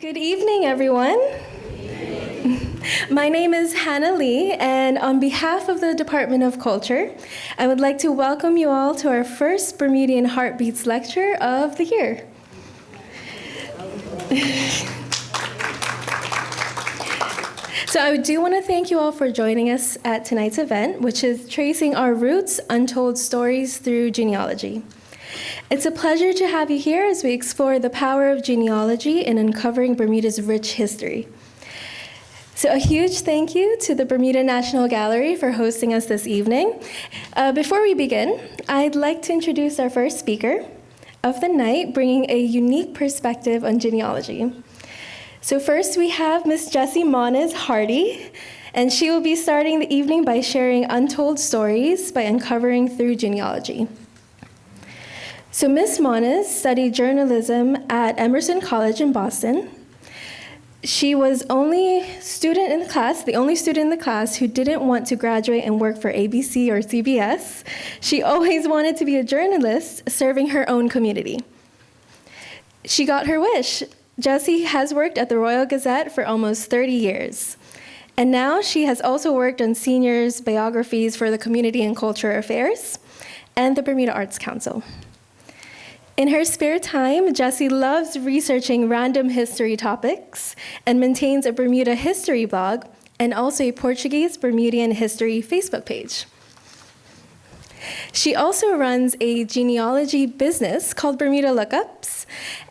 Good evening, everyone. My name is Hannah Lee, and on behalf of the Department of Culture, I would like to welcome you all to our first Bermudian Heartbeats lecture of the year. So I do want to thank you all for joining us at tonight's event, which is Tracing Our Roots, Untold Stories Through Genealogy. It's a pleasure to have you here as we explore the power of genealogy in uncovering Bermuda's rich history. So a huge thank you to the Bermuda National Gallery for hosting us this evening. Before we begin, I'd like to introduce our first speaker of the night, bringing a unique perspective on genealogy. So first we have Miss Jessie Hardy, and she will be starting the evening by sharing untold stories by uncovering through genealogy. So Ms. Moniz studied journalism at Emerson College in Boston. She was the only student in the class who didn't want to graduate and work for ABC or CBS. She always wanted to be a journalist serving her own community. She got her wish. Jessie has worked at the Royal Gazette for almost 30 years. And now she has also worked on seniors' biographies for the Community and Culture Affairs and the Bermuda Arts Council. In her spare time, Jessie loves researching random history topics and maintains a Bermuda history blog and also a Portuguese Bermudian history Facebook page. She also runs a genealogy business called Bermuda Lookups,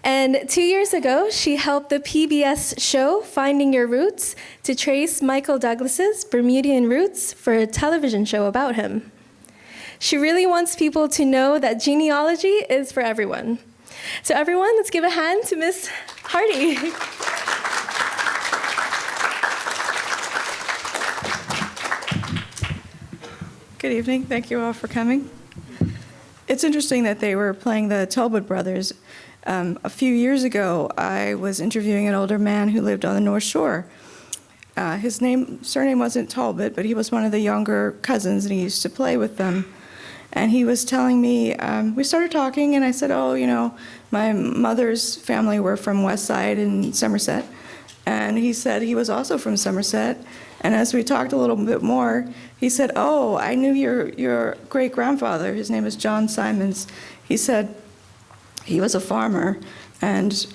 and 2 years ago, she helped the PBS show Finding Your Roots to trace Michael Douglas's Bermudian roots for a television show about him. She really wants people to know that genealogy is for everyone. So everyone, let's give a hand to Miss Hardy. Good evening. Thank you all for coming. It's interesting that they were playing the Talbot brothers. A few years ago, I was interviewing an older man who lived on the North Shore. His surname wasn't Talbot, but he was one of the younger cousins, and he used to play with them. And he was telling me, we started talking, and I said, my mother's family were from West Side in Somerset. And he said he was also from Somerset. And as we talked a little bit more, he said, I knew your great-grandfather. His name is John Simons. He said he was a farmer, and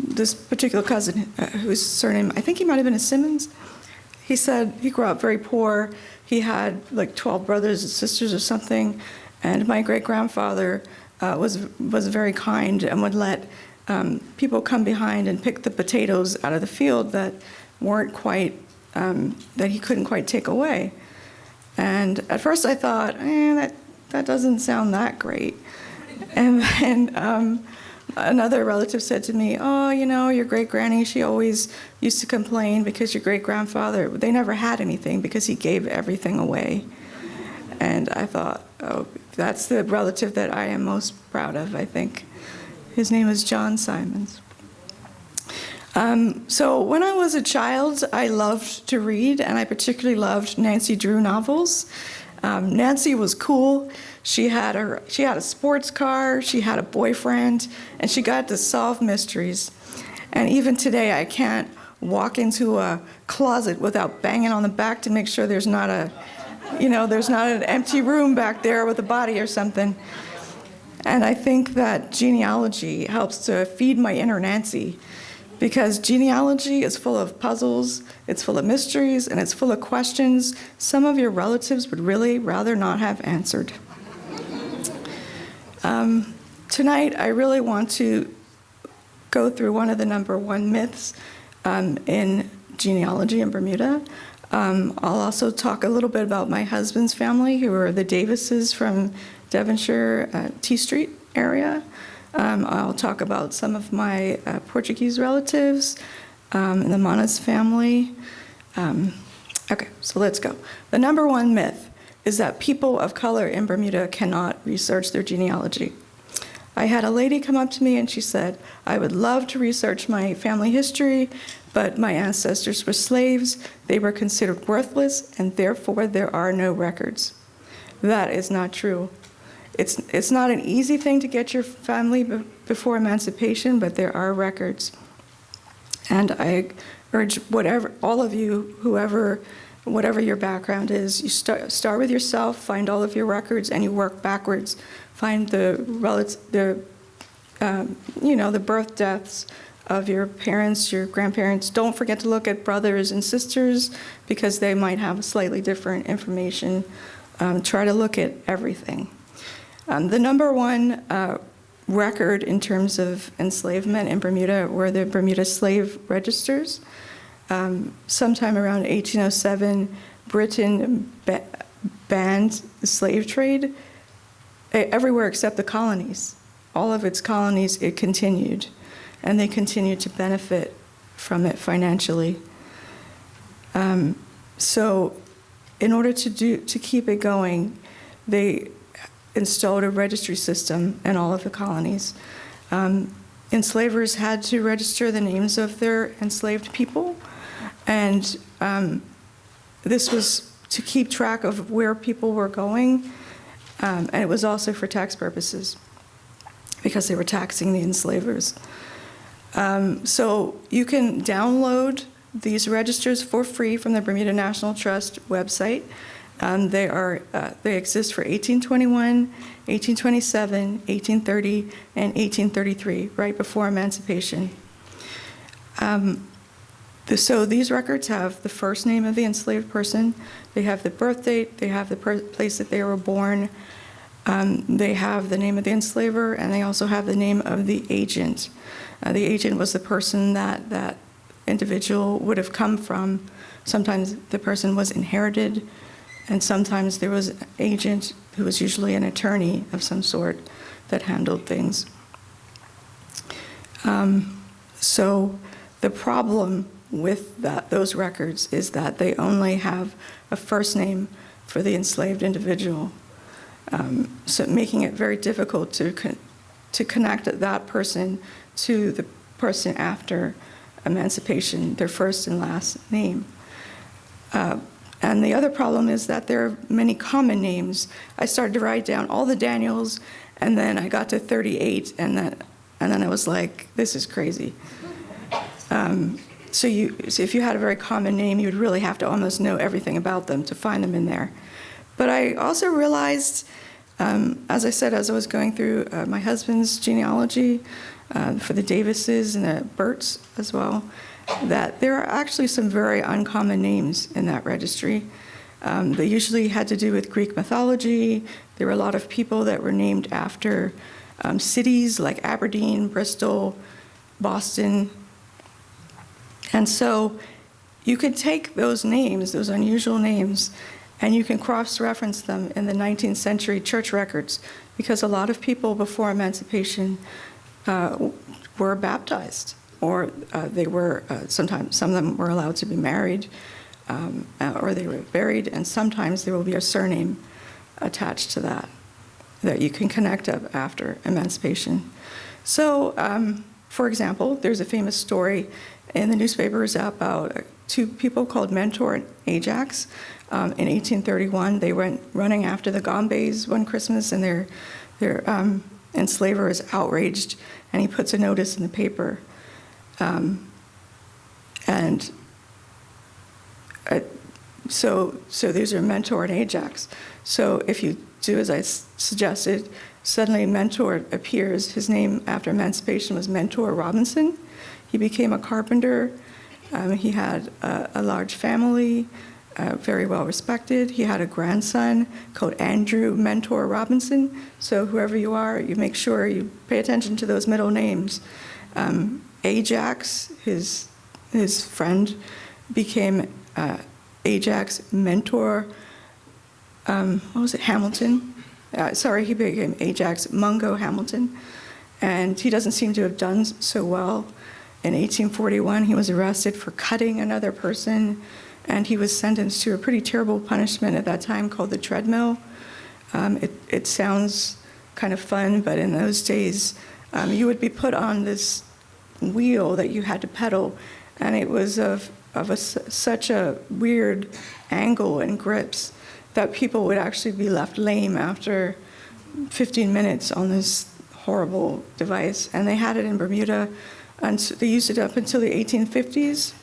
this particular cousin, whose surname, I think he might have been a Simmons, he said he grew up very poor. He had like 12 brothers and sisters or something, and my great-grandfather was very kind and would let people come behind and pick the potatoes out of the field that weren't quite, that he couldn't quite take away. And at first I thought, that doesn't sound that great. And then another relative said to me, your great-granny, she always used to complain because your great-grandfather, they never had anything because he gave everything away. And I thought, that's the relative that I am most proud of, I think. His name is John Simons. So when I was a child, I loved to read, and I particularly loved Nancy Drew novels. Nancy was cool. She had a sports car, she had a boyfriend, and she got to solve mysteries. And even today, I can't walk into a closet without banging on the back to make sure there's not an empty room back there with a body or something. And I think that genealogy helps to feed my inner Nancy, because genealogy is full of puzzles, it's full of mysteries, and it's full of questions some of your relatives would really rather not have answered. Tonight, I really want to go through one of the number one myths in genealogy in Bermuda. I'll also talk a little bit about my husband's family, who are the Davises from Devonshire, T Street area. I'll talk about some of my Portuguese relatives, the Moniz family. Okay, so let's go. The number one myth is that people of color in Bermuda cannot research their genealogy. I had a lady come up to me and she said, I would love to research my family history, but my ancestors were slaves, they were considered worthless, and therefore there are no records. That is not true. It's not an easy thing to get your family before emancipation, but there are records. And I urge all of you, whatever your background is, you start with yourself, find all of your records, and you work backwards. Find the birth deaths of your parents, your grandparents. Don't forget to look at brothers and sisters because they might have slightly different information. Try to look at everything. The number one record in terms of enslavement in Bermuda were the Bermuda slave registers. Sometime around 1807, Britain banned the slave trade everywhere except the colonies. All of its colonies, it continued, and they continued to benefit from it financially. So in order to keep it going, they installed a registry system in all of the colonies. Enslavers had to register the names of their enslaved people, and this was to keep track of where people were going, and it was also for tax purposes because they were taxing the enslavers. So you can download these registers for free from the Bermuda National Trust website. They exist for 1821, 1827, 1830, and 1833, right before emancipation. So these records have the first name of the enslaved person, they have the birth date, they have the place that they were born, they have the name of the enslaver, and they also have the name of the agent. The agent was the person that individual would have come from. Sometimes the person was inherited, and sometimes there was an agent who was usually an attorney of some sort that handled things. So the problem with those records is that they only have a first name for the enslaved individual, so making it very difficult to connect that person to the person after emancipation, their first and last name. And the other problem is that there are many common names. I started to write down all the Daniels, and then I got to 38, and then I was like, this is crazy. So if you had a very common name, you would really have to almost know everything about them to find them in there. But I also realized, as I said, as I was going through my husband's genealogy for the Davises and the Burts as well, that there are actually some very uncommon names in that registry. They usually had to do with Greek mythology. There were a lot of people that were named after cities like Aberdeen, Bristol, Boston. And so you could take those names, those unusual names, and you can cross-reference them in the 19th century church records, because a lot of people before emancipation were baptized, or they were, sometimes some of them were allowed to be married, or they were buried, and sometimes there will be a surname attached to that you can connect up after emancipation. So, for example, there's a famous story in the newspapers about two people called Mentor and Ajax. In 1831, they went running after the Gombeys one Christmas, and their enslaver is outraged, and he puts a notice in the paper. So these are Mentor and Ajax. So if you do as I suggested, suddenly Mentor appears. His name after emancipation was Mentor Robinson. He became a carpenter. He had a large family, very well respected. He had a grandson called Andrew Mentor Robinson. So whoever you are, you make sure you pay attention to those middle names. Ajax, his friend, became Ajax Mentor, Hamilton. He became Ajax Mungo Hamilton. And he doesn't seem to have done so well. In 1841, he was arrested for cutting another person, and he was sentenced to a pretty terrible punishment at that time called the treadmill. It sounds kind of fun, but in those days, you would be put on this wheel that you had to pedal, and it was of such a weird angle and grips that people would actually be left lame after 15 minutes on this horrible device. And they had it in Bermuda. And so they used it up until the 1850s.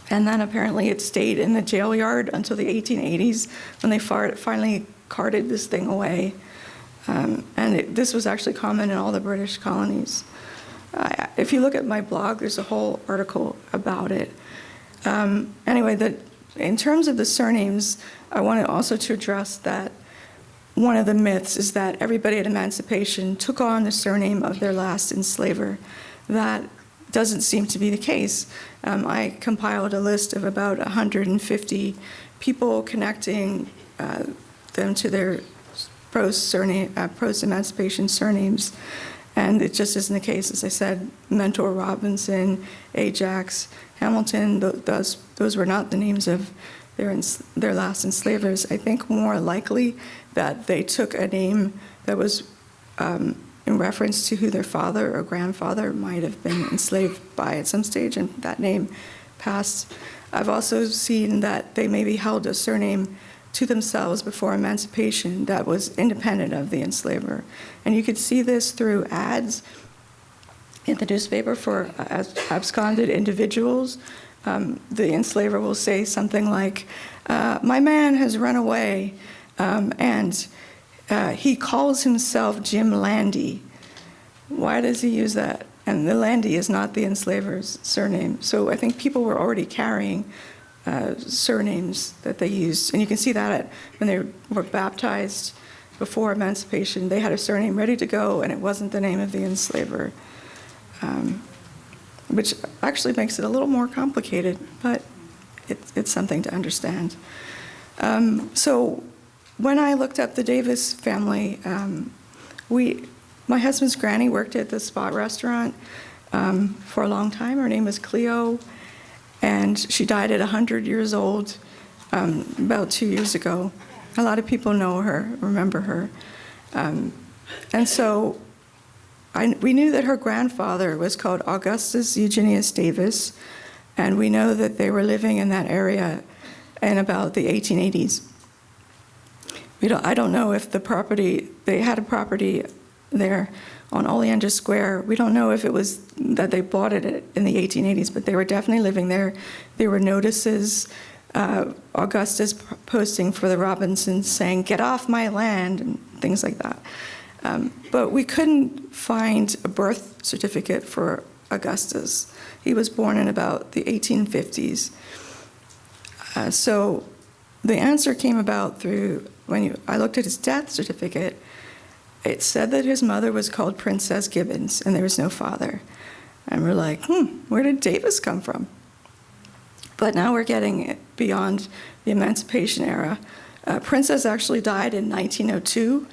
And then apparently it stayed in the jail yard until the 1880s when they finally carted this thing away. This was actually common in all the British colonies. If you look at my blog, there's a whole article about it. Anyway, in terms of the surnames, I wanted also to address that one of the myths is that everybody at emancipation took on the surname of their last enslaver. That doesn't seem to be the case. I compiled a list of about 150 people connecting them to their post-emancipation surnames, and it just isn't the case. As I said, Mentor, Robinson, Ajax, Hamilton, those were not the names of their last enslavers. I think more likely that they took a name that was in reference to who their father or grandfather might have been enslaved by at some stage, and that name passed. I've also seen that they maybe held a surname to themselves before emancipation that was independent of the enslaver. And you could see this through ads in the newspaper for absconded individuals. The enslaver will say something like, "My man has run away, and he calls himself Jim Landy." Why does he use that? And the Landy is not the enslaver's surname. So I think people were already carrying surnames that they used. And you can see that when they were baptized before emancipation, they had a surname ready to go, and it wasn't the name of the enslaver, which actually makes it a little more complicated, but it's something to understand. So when I looked up the Davis family, my husband's granny worked at the Spot restaurant for a long time. Her name was Cleo, and she died at 100 years old about 2 years ago. A lot of people know her, remember her. And so we knew that her grandfather was called Augustus Eugenius Davis, and we know that they were living in that area in about the 1880s. I don't know if they had a property there on Oleander Square. We don't know if it was that they bought it in the 1880s, but they were definitely living there. There were notices, Augustus posting for the Robinsons saying, "Get off my land," and things like that. But we couldn't find a birth certificate for Augustus. He was born in about the 1850s. So the answer came about through, I looked at his death certificate, it said that his mother was called Princess Gibbons, and there was no father. And we're like, where did Davis come from? But now we're getting beyond the Emancipation era. Princess actually died in 1902,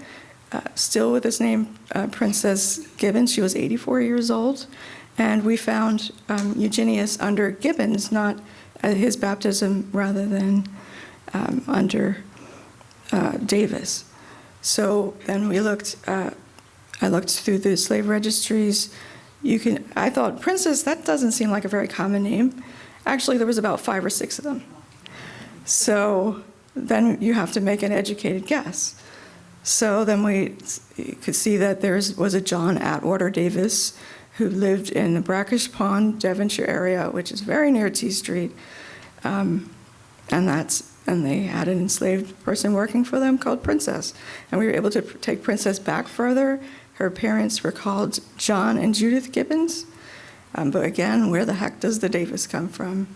still with his name Princess Gibbons. She was 84 years old. And we found Eugenius under Gibbons, not his baptism, rather than under Davis. So then I looked through the slave registries. I thought, Princess, that doesn't seem like a very common name. Actually, there was about 5 or 6 of them. So then you have to make an educated guess. So then you could see that there was a John Atwater Davis who lived in the Brackish Pond, Devonshire area, which is very near T Street. And they had an enslaved person working for them called Princess. And we were able to take Princess back further. Her parents were called John and Judith Gibbons. But again, where the heck does the Davis come from?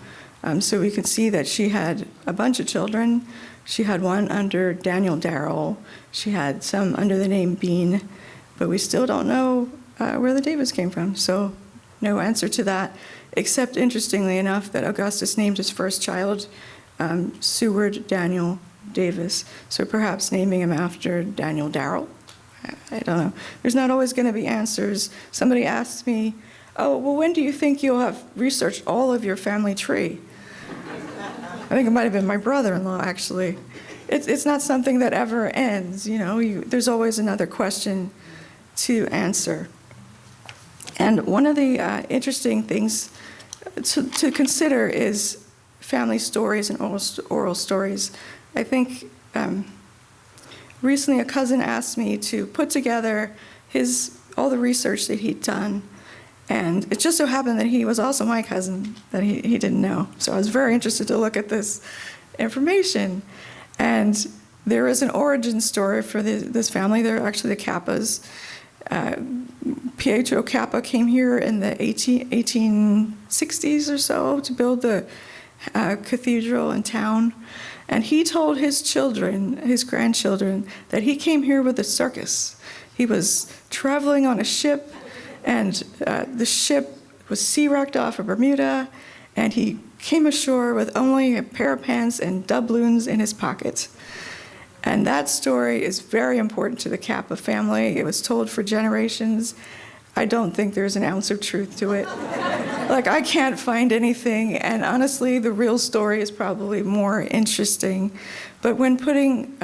So we could see that she had a bunch of children. She had one under Daniel Darrell. She had some under the name Bean. But we still don't know where the Davis came from. So no answer to that, except interestingly enough that Augustus named his first child Seward Daniel Davis. So perhaps naming him after Daniel Darrell. I don't know. There's not always going to be answers. Somebody asked me, "Oh, well, when do you think you'll have researched all of your family tree?" I think it might have been my brother-in-law, actually. It's not something that ever ends, there's always another question to answer. And one of the interesting things to consider is family stories and oral stories. I think recently a cousin asked me to put together all the research that he'd done And it just so happened that he was also my cousin that he didn't know. So I was very interested to look at this information. And there is an origin story for this family. They're actually the Kappas. Pietro Kappa came here in the 1860s or so to build the cathedral in town. And he told his children, his grandchildren, that he came here with a circus. He was traveling on a ship, and the ship was sea-wrecked off of Bermuda, and he came ashore with only a pair of pants and doubloons in his pocket. And that story is very important to the Kappa family. It was told for generations. I don't think there's an ounce of truth to it. Like, I can't find anything, and honestly, the real story is probably more interesting. But when putting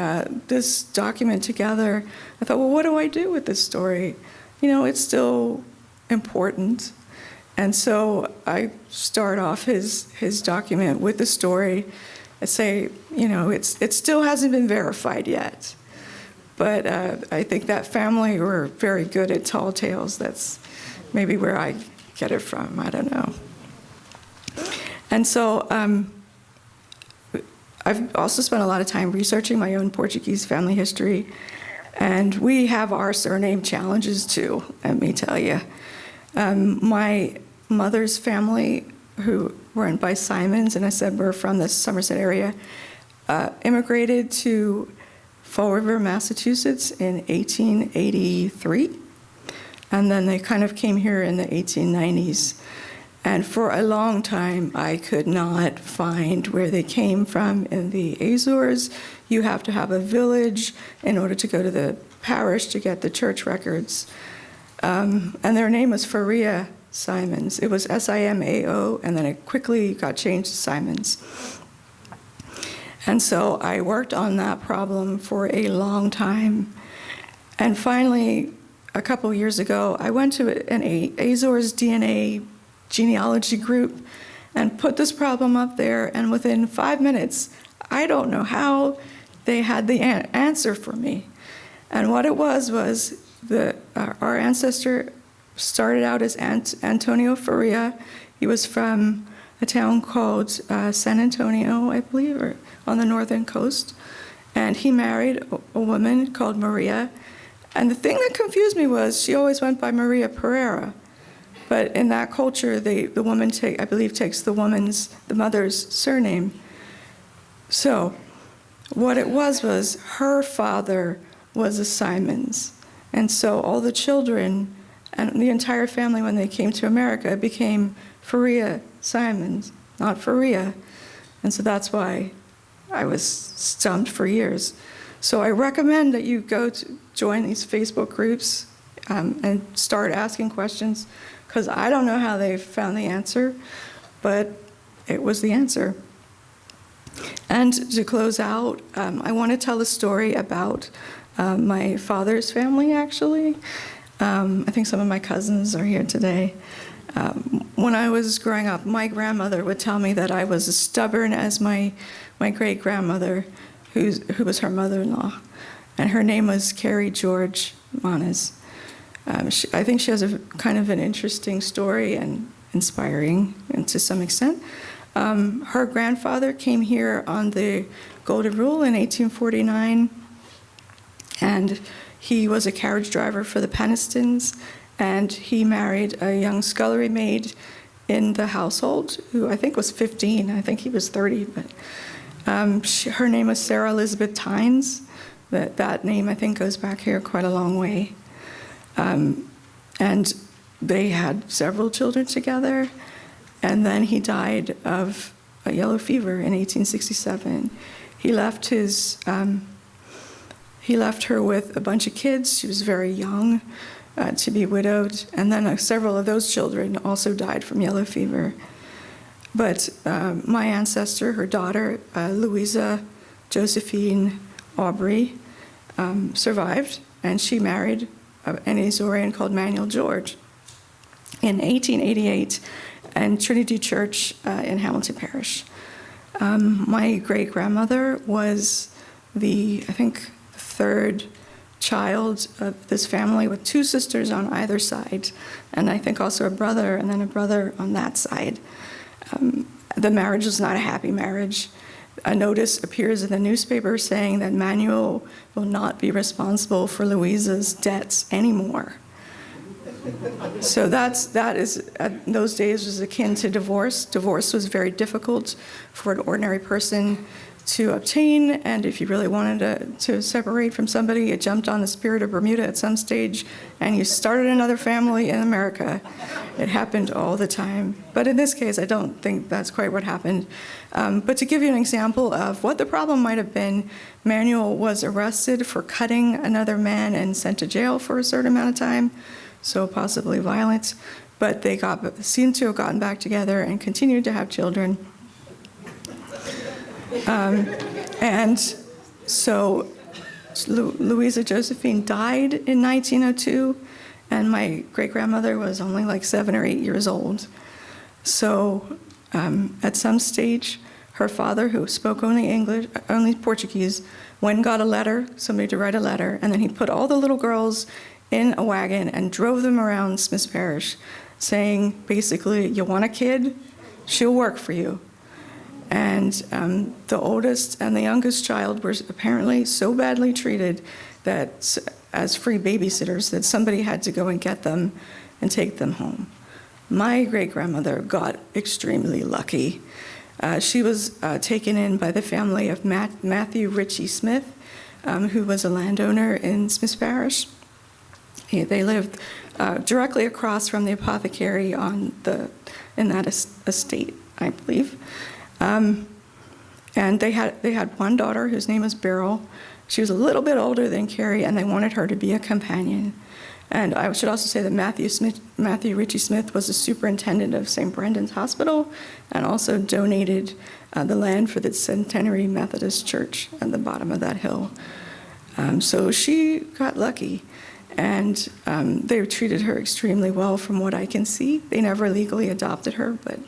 this document together, I thought, well, what do I do with this story? You know, it's still important. And so I start off his document with the story. I say, you know, it still hasn't been verified yet. But I think that family were very good at tall tales. That's maybe where I get it from. I don't know. And so I've also spent a lot of time researching my own Portuguese family history. And we have our surname challenges too, let me tell you. My mother's family, who were by Simons, and I said we're from the Somerset area, immigrated to Fall River, Massachusetts in 1883. And then they kind of came here in the 1890s. And for a long time, I could not find where they came from in the Azores. You have to have a village in order to go to the parish to get the church records. And their name was Faria Simons. It was Simao, and then it quickly got changed to Simons. And so I worked on that problem for a long time. And finally, a couple years ago, I went to an Azores DNA genealogy group and put this problem up there, and within 5 minutes, I don't know how, they had the answer for me. And what it was our ancestor started out as Antonio Faria. He was from a town called San Antonio, I believe, or on the northern coast. And he married a woman called Maria. And the thing that confused me was she always went by Maria Pereira. But in that culture, the woman, I believe, takes the mother's surname. So what it was her father was a Simons. And so all the children and the entire family, when they came to America, became Faria Simons, not Faria. And so that's why I was stumped for years. So I recommend that you go to join these Facebook groups and start asking questions, because I don't know how they found the answer, but it was the answer. And to close out, I want to tell a story about my father's family, actually. I think some of my cousins are here today. When I was growing up, my grandmother would tell me that I was as stubborn as my great-grandmother, who was her mother-in-law. And her name was Carrie George Manes. I think she has a kind of an interesting story and inspiring, and to some extent. Her grandfather came here on the Golden Rule in 1849, and he was a carriage driver for the Penistons, and he married a young scullery maid in the household, who I think was 15. I think he was 30, but her name was Sarah Elizabeth Tynes. That name, I think, goes back here quite a long way. And they had several children together, and then he died of a yellow fever in 1867. He left her with a bunch of kids. She was very young to be widowed, and then several of those children also died from yellow fever. But my ancestor, her daughter, Louisa Josephine Aubrey, survived, and she married an Azorean called Manuel George in 1888 in Trinity Church in Hamilton Parish. My great-grandmother was I think, the third child of this family with two sisters on either side, and I think also a brother, and then a brother on that side. The marriage was not a happy marriage. A notice appears in the newspaper saying that Manuel will not be responsible for Louisa's debts anymore. So that is, in those days, was akin to divorce. Divorce was very difficult for an ordinary person to obtain, and if you really wanted to separate from somebody, you jumped on the Spirit of Bermuda at some stage, and you started another family in America. It happened all the time. But in this case, I don't think that's quite what happened. But to give you an example of what the problem might have been, Manuel was arrested for cutting another man and sent to jail for a certain amount of time, so possibly violent. But they seemed to have gotten back together and continued to have children. And so Louisa Josephine died in 1902, and my great-grandmother was only like 7 or 8 years old. So at some stage, her father, who spoke only Portuguese, went and got a letter, somebody to write a letter, and then he put all the little girls in a wagon and drove them around Smith's Parish, saying, basically, you want a kid? She'll work for you. And the oldest and the youngest child were apparently so badly treated that, as free babysitters, that somebody had to go and get them and take them home. My great-grandmother got extremely lucky. She was taken in by the family of Matthew Ritchie Smith, who was a landowner in Smith's Parish. They lived directly across from the apothecary in that estate, I believe. And they had one daughter whose name was Beryl. She was a little bit older than Carrie, and they wanted her to be a companion. And I should also say that Matthew Ritchie Smith was the superintendent of St. Brendan's Hospital, and also donated the land for the Centenary Methodist Church at the bottom of that hill. So she got lucky, and they treated her extremely well from what I can see. They never legally adopted her, but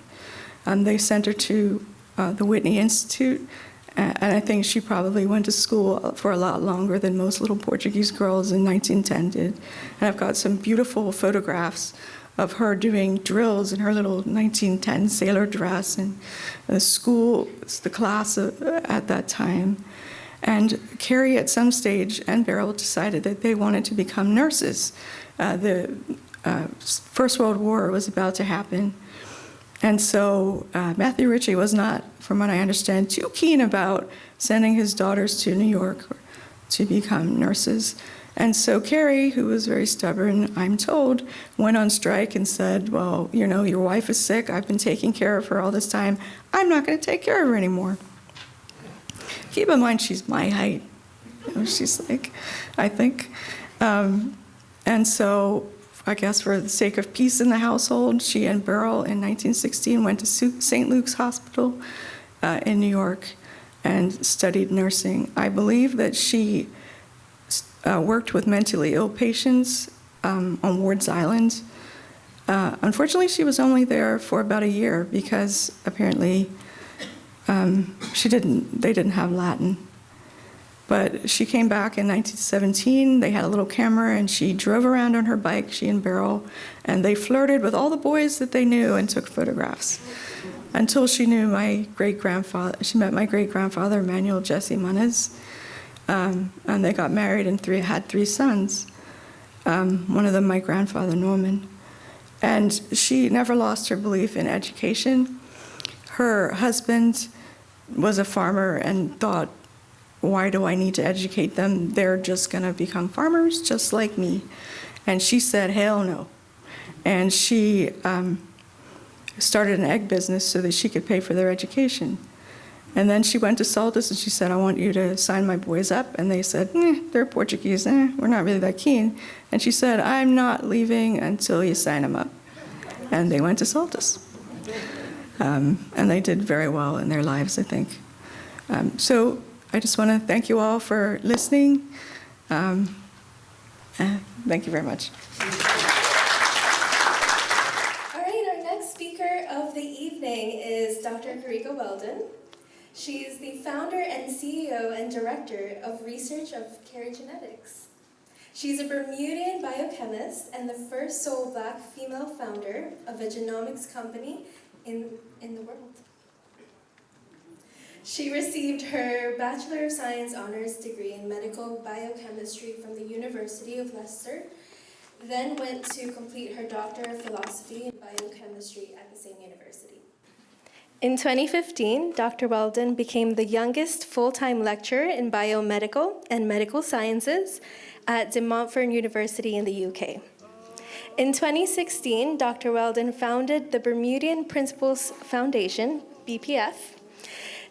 they sent her to the Whitney Institute, and I think she probably went to school for a lot longer than most little Portuguese girls in 1910 did. And I've got some beautiful photographs of her doing drills in her little 1910 sailor dress, and the class at that time. And Carrie, at some stage, and Beryl decided that they wanted to become nurses. The First World War was about to happen. And so Matthew Ritchie was not, from what I understand, too keen about sending his daughters to New York to become nurses. And so Carrie, who was very stubborn, I'm told, went on strike and said, well, your wife is sick. I've been taking care of her all this time. I'm not going to take care of her anymore. Keep in mind, she's my height. She's like, I think. And so I guess for the sake of peace in the household, she and Beryl in 1916 went to St. Luke's Hospital in New York and studied nursing. I believe that she worked with mentally ill patients on Ward's Island. Unfortunately, she was only there for about a year because apparently they didn't have Latin. But she came back in 1917. They had a little camera, and she drove around on her bike, she and Beryl, and they flirted with all the boys that they knew and took photographs until she knew my great-grandfather. She met my great-grandfather, Manuel Jesse Muniz, and they got married and had 3 sons, one of them my grandfather, Norman. And she never lost her belief in education. Her husband was a farmer and thought, why do I need to educate them? They're just going to become farmers just like me. And she said, hell no. And she started an egg business so that she could pay for their education. And then she went to Saltus and she said, I want you to sign my boys up. And they said, they're Portuguese, we're not really that keen. And she said, I'm not leaving until you sign them up. And they went to Saltus. And they did very well in their lives, I think. So I just want to thank you all for listening. Thank you very much. All right, our next speaker of the evening is Dr. Carika Weldon. She is the founder and CEO and director of research of Carrie Genetics. She's a Bermudian biochemist and the first sole Black female founder of a genomics company in the world. She received her Bachelor of Science honors degree in medical biochemistry from the University of Leicester, then went to complete her Doctor of Philosophy in biochemistry at the same university. In 2015, Dr. Weldon became the youngest full-time lecturer in biomedical and medical sciences at De Montfort University in the UK. In 2016, Dr. Weldon founded the Bermudian Principles Foundation, BPF,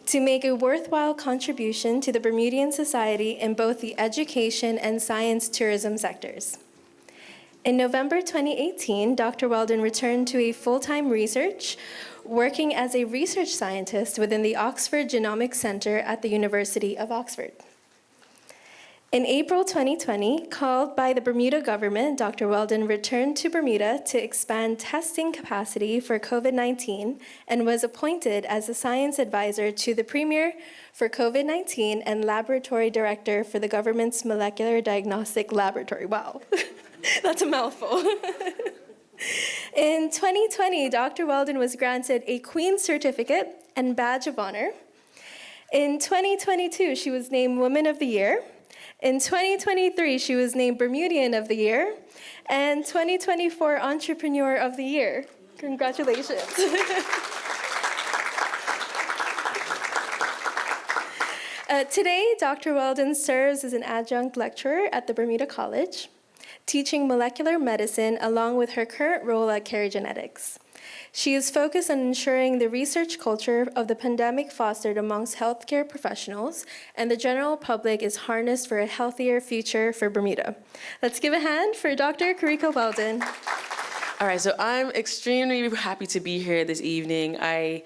to make a worthwhile contribution to the Bermudian society in both the education and science tourism sectors. In November 2018, Dr. Weldon returned to a full-time research, working as a research scientist within the Oxford Genomics Centre at the University of Oxford. In April 2020, called by the Bermuda government, Dr. Weldon returned to Bermuda to expand testing capacity for COVID-19 and was appointed as a science advisor to the Premier for COVID-19 and laboratory director for the government's molecular diagnostic laboratory. Wow, that's a mouthful. In 2020, Dr. Weldon was granted a Queen's Certificate and Badge of Honor. In 2022, she was named Woman of the Year. In 2023, she was named Bermudian of the Year, and 2024 Entrepreneur of the Year. Congratulations. Today, Dr. Weldon serves as an adjunct lecturer at the Bermuda College, teaching molecular medicine along with her current role at Carry Genetics. She is focused on ensuring the research culture of the pandemic fostered amongst healthcare professionals and the general public is harnessed for a healthier future for Bermuda. Let's give a hand for Dr. Carika Weldon. All right, so I'm extremely happy to be here this evening. I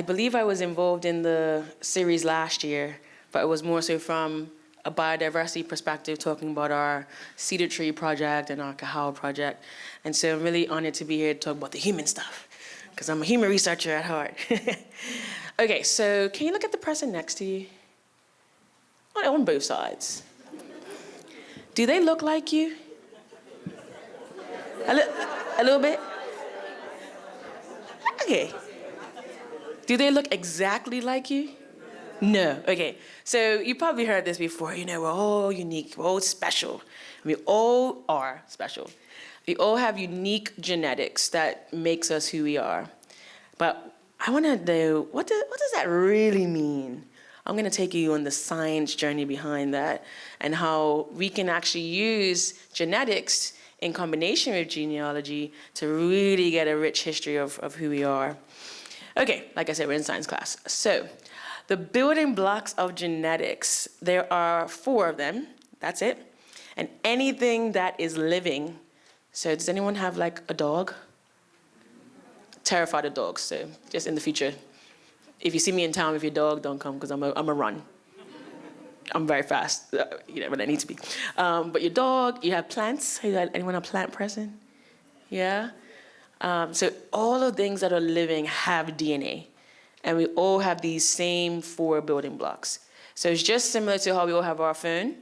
believe I was involved in the series last year, but it was more so from a biodiversity perspective, talking about our cedar tree project and our cacao project. And so I'm really honored to be here to talk about the human stuff, because I'm a human researcher at heart. Okay, so can you look at the person next to you? On both sides. Do they look like you? A little bit? Okay. Do they look exactly like you? No. Okay. So you probably heard this before. You know, we're all unique. We're all special. We all are special. We all have unique genetics that makes us who we are. But I want to know, what does that really mean? I'm going to take you on the science journey behind that and how we can actually use genetics in combination with genealogy to really get a rich history of who we are. Okay, like I said, we're in science class. So the building blocks of genetics, there are 4 of them. That's it. And anything that is living. So does anyone have like a dog? Terrified of dogs, so just in the future, if you see me in town with your dog, don't come because I'm a run. I'm very fast, when I need to be. But your dog, you have plants. Anyone a plant person? Yeah? So all of the things that are living have DNA. And we all have these same 4 building blocks. So it's just similar to how we all have our phone,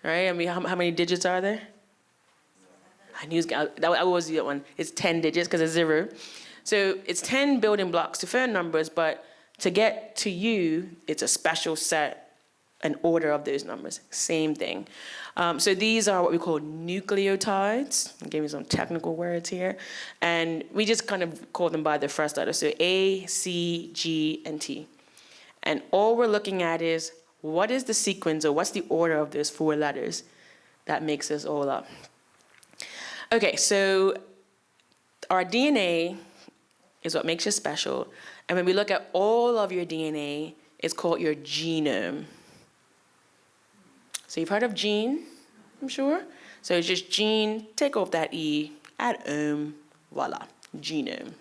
right? I mean, how many digits are there? I always do that one. It's 10 digits because it's 0. So it's 10 building blocks to phone numbers, but to get to you, it's a special set, an order of those numbers. Same thing. So these are what we call nucleotides. I gave you some technical words here. And we just kind of call them by the first letter. So A, C, G, and T. And all we're looking at is what is the sequence or what's the order of those 4 letters that makes us all up. Okay, so our DNA is what makes you special. And when we look at all of your DNA, it's called your genome. So you've heard of gene, I'm sure. So it's just gene, take off that E, add voila, genome.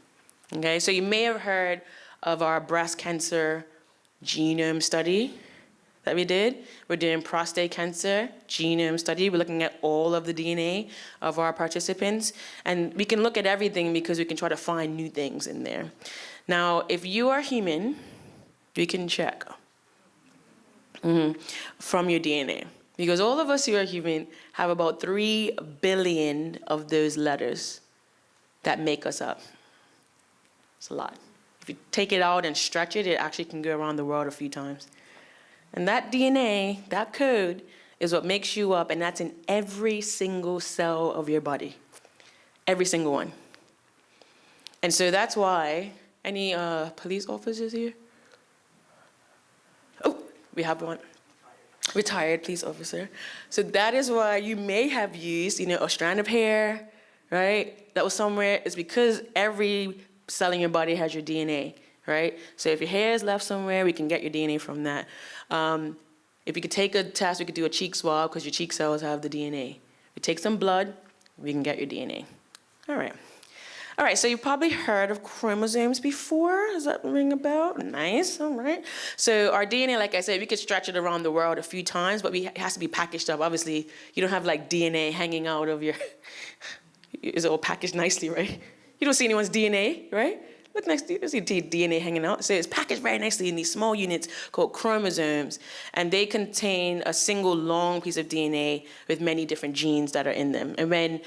Okay, so you may have heard of our breast cancer genome study that we did. We're doing prostate cancer genome study. We're looking at all of the DNA of our participants. And we can look at everything because we can try to find new things in there. Now, if you are human, we can check from your DNA. Because all of us who are human have about 3 billion of those letters that make us up. It's a lot. If you take it out and stretch it, it actually can go around the world a few times. And that DNA, that code, is what makes you up, and that's in every single cell of your body. Every single one. And so that's why, any police officers here? Oh, we have one. Retired police officer. So that is why you may have used, a strand of hair, right? That was somewhere. It's because every cell in your body has your DNA, right? So if your hair is left somewhere, we can get your DNA from that. If you could take a test, we could do a cheek swab because your cheek cells have the DNA. We take some blood, we can get your DNA. All right. All right, so you've probably heard of chromosomes before. Does that ring a bell? Nice, all right. So our DNA, like I said, we could stretch it around the world a few times, but it has to be packaged up. Obviously, you don't have like DNA hanging out of your, it's all packaged nicely, right? You don't see anyone's DNA, right? Look next to you, you see DNA hanging out. So it's packaged very nicely in these small units called chromosomes, and they contain a single long piece of DNA with many different genes that are in them. And when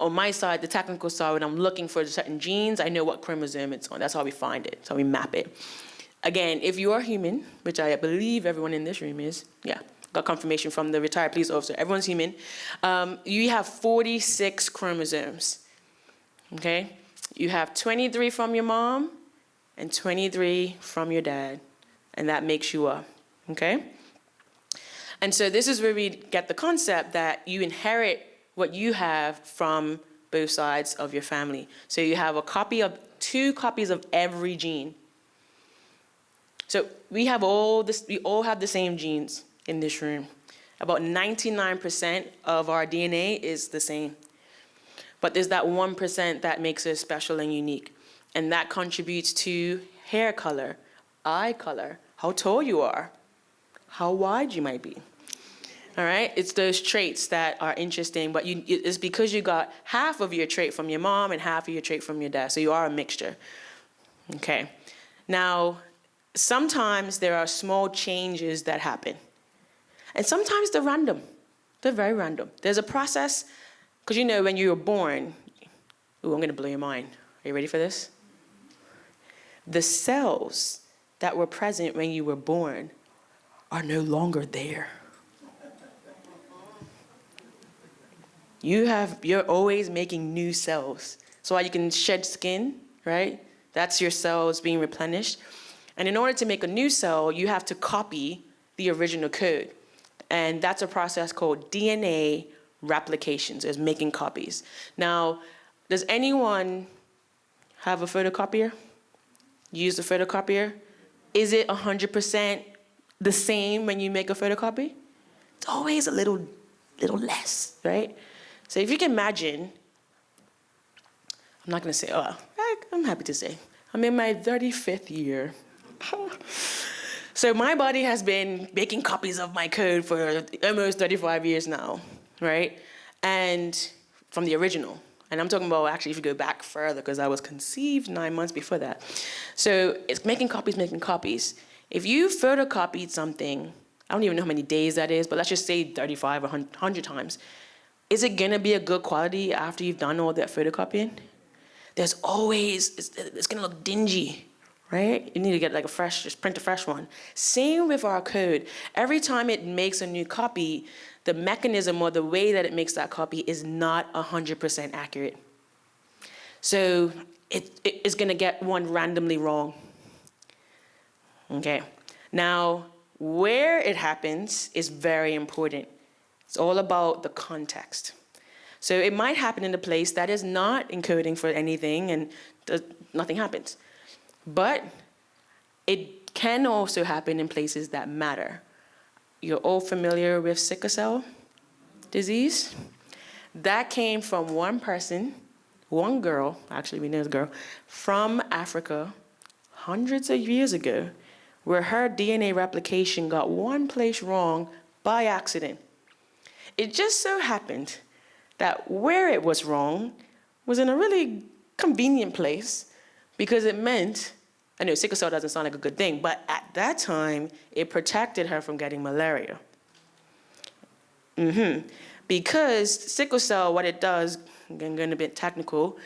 on my side, the technical side, when I'm looking for certain genes, I know what chromosome it's on. That's how we find it. That's how we map it. Again, if you are human, which I believe everyone in this room is, got confirmation from the retired police officer, everyone's human, you have 46 chromosomes, okay? You have 23 from your mom and 23 from your dad, and that makes you up, okay? And so this is where we get the concept that you inherit what you have from both sides of your family. So you have 2 copies of every gene. So we all have the same genes in this room. About 99% of our DNA is the same. But there's that 1% that makes us special and unique. And that contributes to hair color, eye color, how tall you are, how wide you might be. All right, it's those traits that are interesting, but it's because you got half of your trait from your mom and half of your trait from your dad, so you are a mixture. Okay, now sometimes there are small changes that happen, and sometimes they're random. They're very random. There's a process, because when you were born, I'm going to blow your mind. Are you ready for this? The cells that were present when you were born are no longer there. You're always making new cells. So while you can shed skin, right? That's your cells being replenished. And in order to make a new cell, you have to copy the original code. And that's a process called DNA replication, so it's making copies. Now, does anyone have a photocopier? Use a photocopier? Is it 100% the same when you make a photocopy? It's always a little less, right? So if you can imagine, I'm not going to say, I'm happy to say, I'm in my 35th year. So my body has been making copies of my code for almost 35 years now, right? And from the original. And I'm talking about actually if you go back further, because I was conceived 9 months before that. So it's making copies. If you photocopied something, I don't even know how many days that is, but let's just say 35 or 100 times. Is it going to be a good quality after you've done all that photocopying? There's always, it's going to look dingy, right? You need to get like just print a fresh one. Same with our code. Every time it makes a new copy, the mechanism or the way that it makes that copy is not 100% accurate. So it's going to get one randomly wrong. Okay. Now, where it happens is very important. It's all about the context. So it might happen in a place that is not encoding for anything and nothing happens. But it can also happen in places that matter. You're all familiar with sickle cell disease? That came from one person, one girl, actually we know the girl, from Africa hundreds of years ago, where her DNA replication got one place wrong by accident. It just so happened that where it was wrong was in a really convenient place, because it meant, I know sickle cell doesn't sound like a good thing, but at that time, it protected her from getting malaria. Because sickle cell, what it does, again, going a bit technical,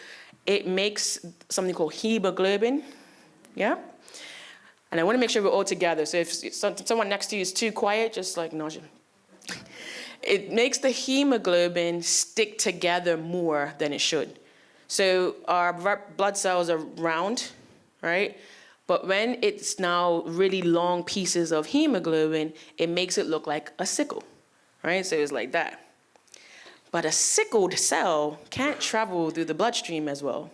it makes something called hemoglobin, yeah? And I want to make sure we're all together. So if someone next to you is too quiet, just like nudge them. It makes the hemoglobin stick together more than it should. So our blood cells are round, right? But when it's now really long pieces of hemoglobin, it makes it look like a sickle, right? So it's like that. But a sickled cell can't travel through the bloodstream as well.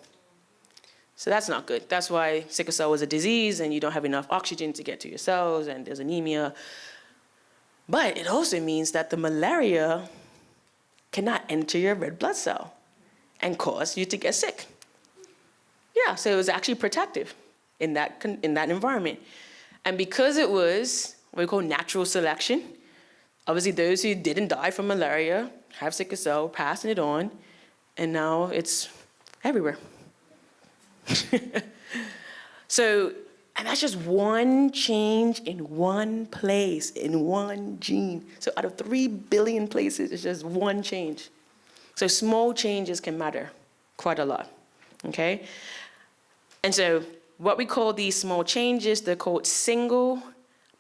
So that's not good. That's why sickle cell is a disease and you don't have enough oxygen to get to your cells and there's anemia. But it also means that the malaria cannot enter your red blood cell and cause you to get sick. Yeah, so it was actually protective in that environment. And because it was what we call natural selection, obviously those who didn't die from malaria have sickle cell, passing it on, and now it's everywhere. So, and that's just one change in one place, in one gene. So out of 3 billion places, it's just one change. So small changes can matter quite a lot, okay? And so what we call these small changes, they're called single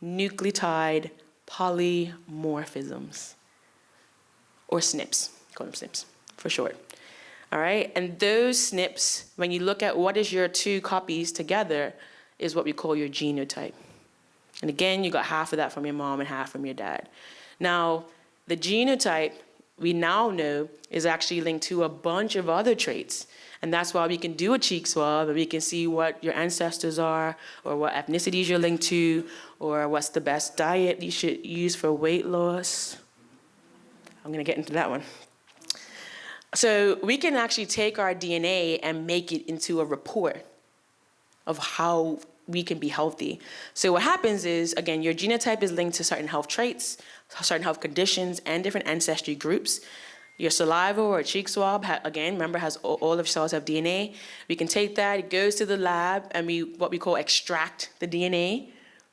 nucleotide polymorphisms, or SNPs, call them SNPs for short. All right, and those SNPs, when you look at what is your 2 copies together, is what we call your genotype. And again, you got half of that from your mom and half from your dad. Now, the genotype, we now know, is actually linked to a bunch of other traits. And that's why we can do a cheek swab and we can see what your ancestors are, or what ethnicities you're linked to, or what's the best diet you should use for weight loss. I'm gonna get into that one. So we can actually take our DNA and make it into a report of how we can be healthy. So what happens is, again, your genotype is linked to certain health traits, certain health conditions, and different ancestry groups. Your saliva or cheek swab, again, remember, has all of cells have DNA. We can take that, it goes to the lab, and we what we call extract the DNA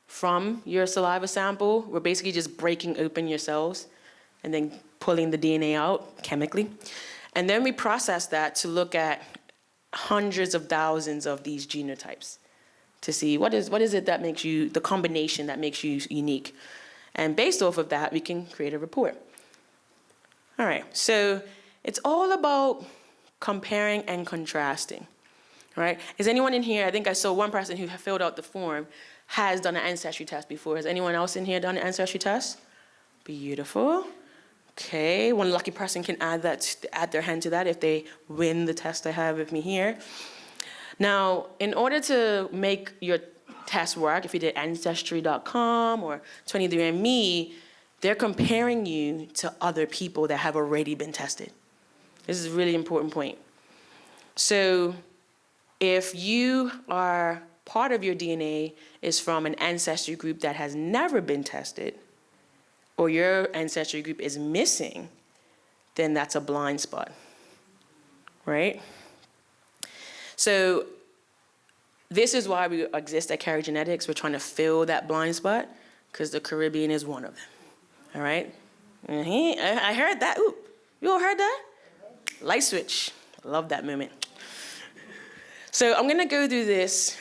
from your saliva sample. We're basically just breaking open your cells and then pulling the DNA out chemically. And then we process that to look at hundreds of thousands of these genotypes to see what is it that makes you, the combination that makes you unique. And based off of that, we can create a report. All right, so it's all about comparing and contrasting, right? Is anyone in here, I think I saw one person who filled out the form, has done an ancestry test before. Has anyone else in here done an ancestry test? Beautiful. Okay, one lucky person can add their hand to that if they win the test I have with me here. Now, in order to make your test work, if you did Ancestry.com or 23andMe, they're comparing you to other people that have already been tested. This is a really important point. So if you are, part of your DNA is from an ancestry group that has never been tested, or your ancestry group is missing, then that's a blind spot, right? So this is why we exist at Carry Genetics. We're trying to fill that blind spot because the Caribbean is one of them, all right? I heard that. Ooh, you all heard that? Light switch. I love that moment. So I'm gonna go through this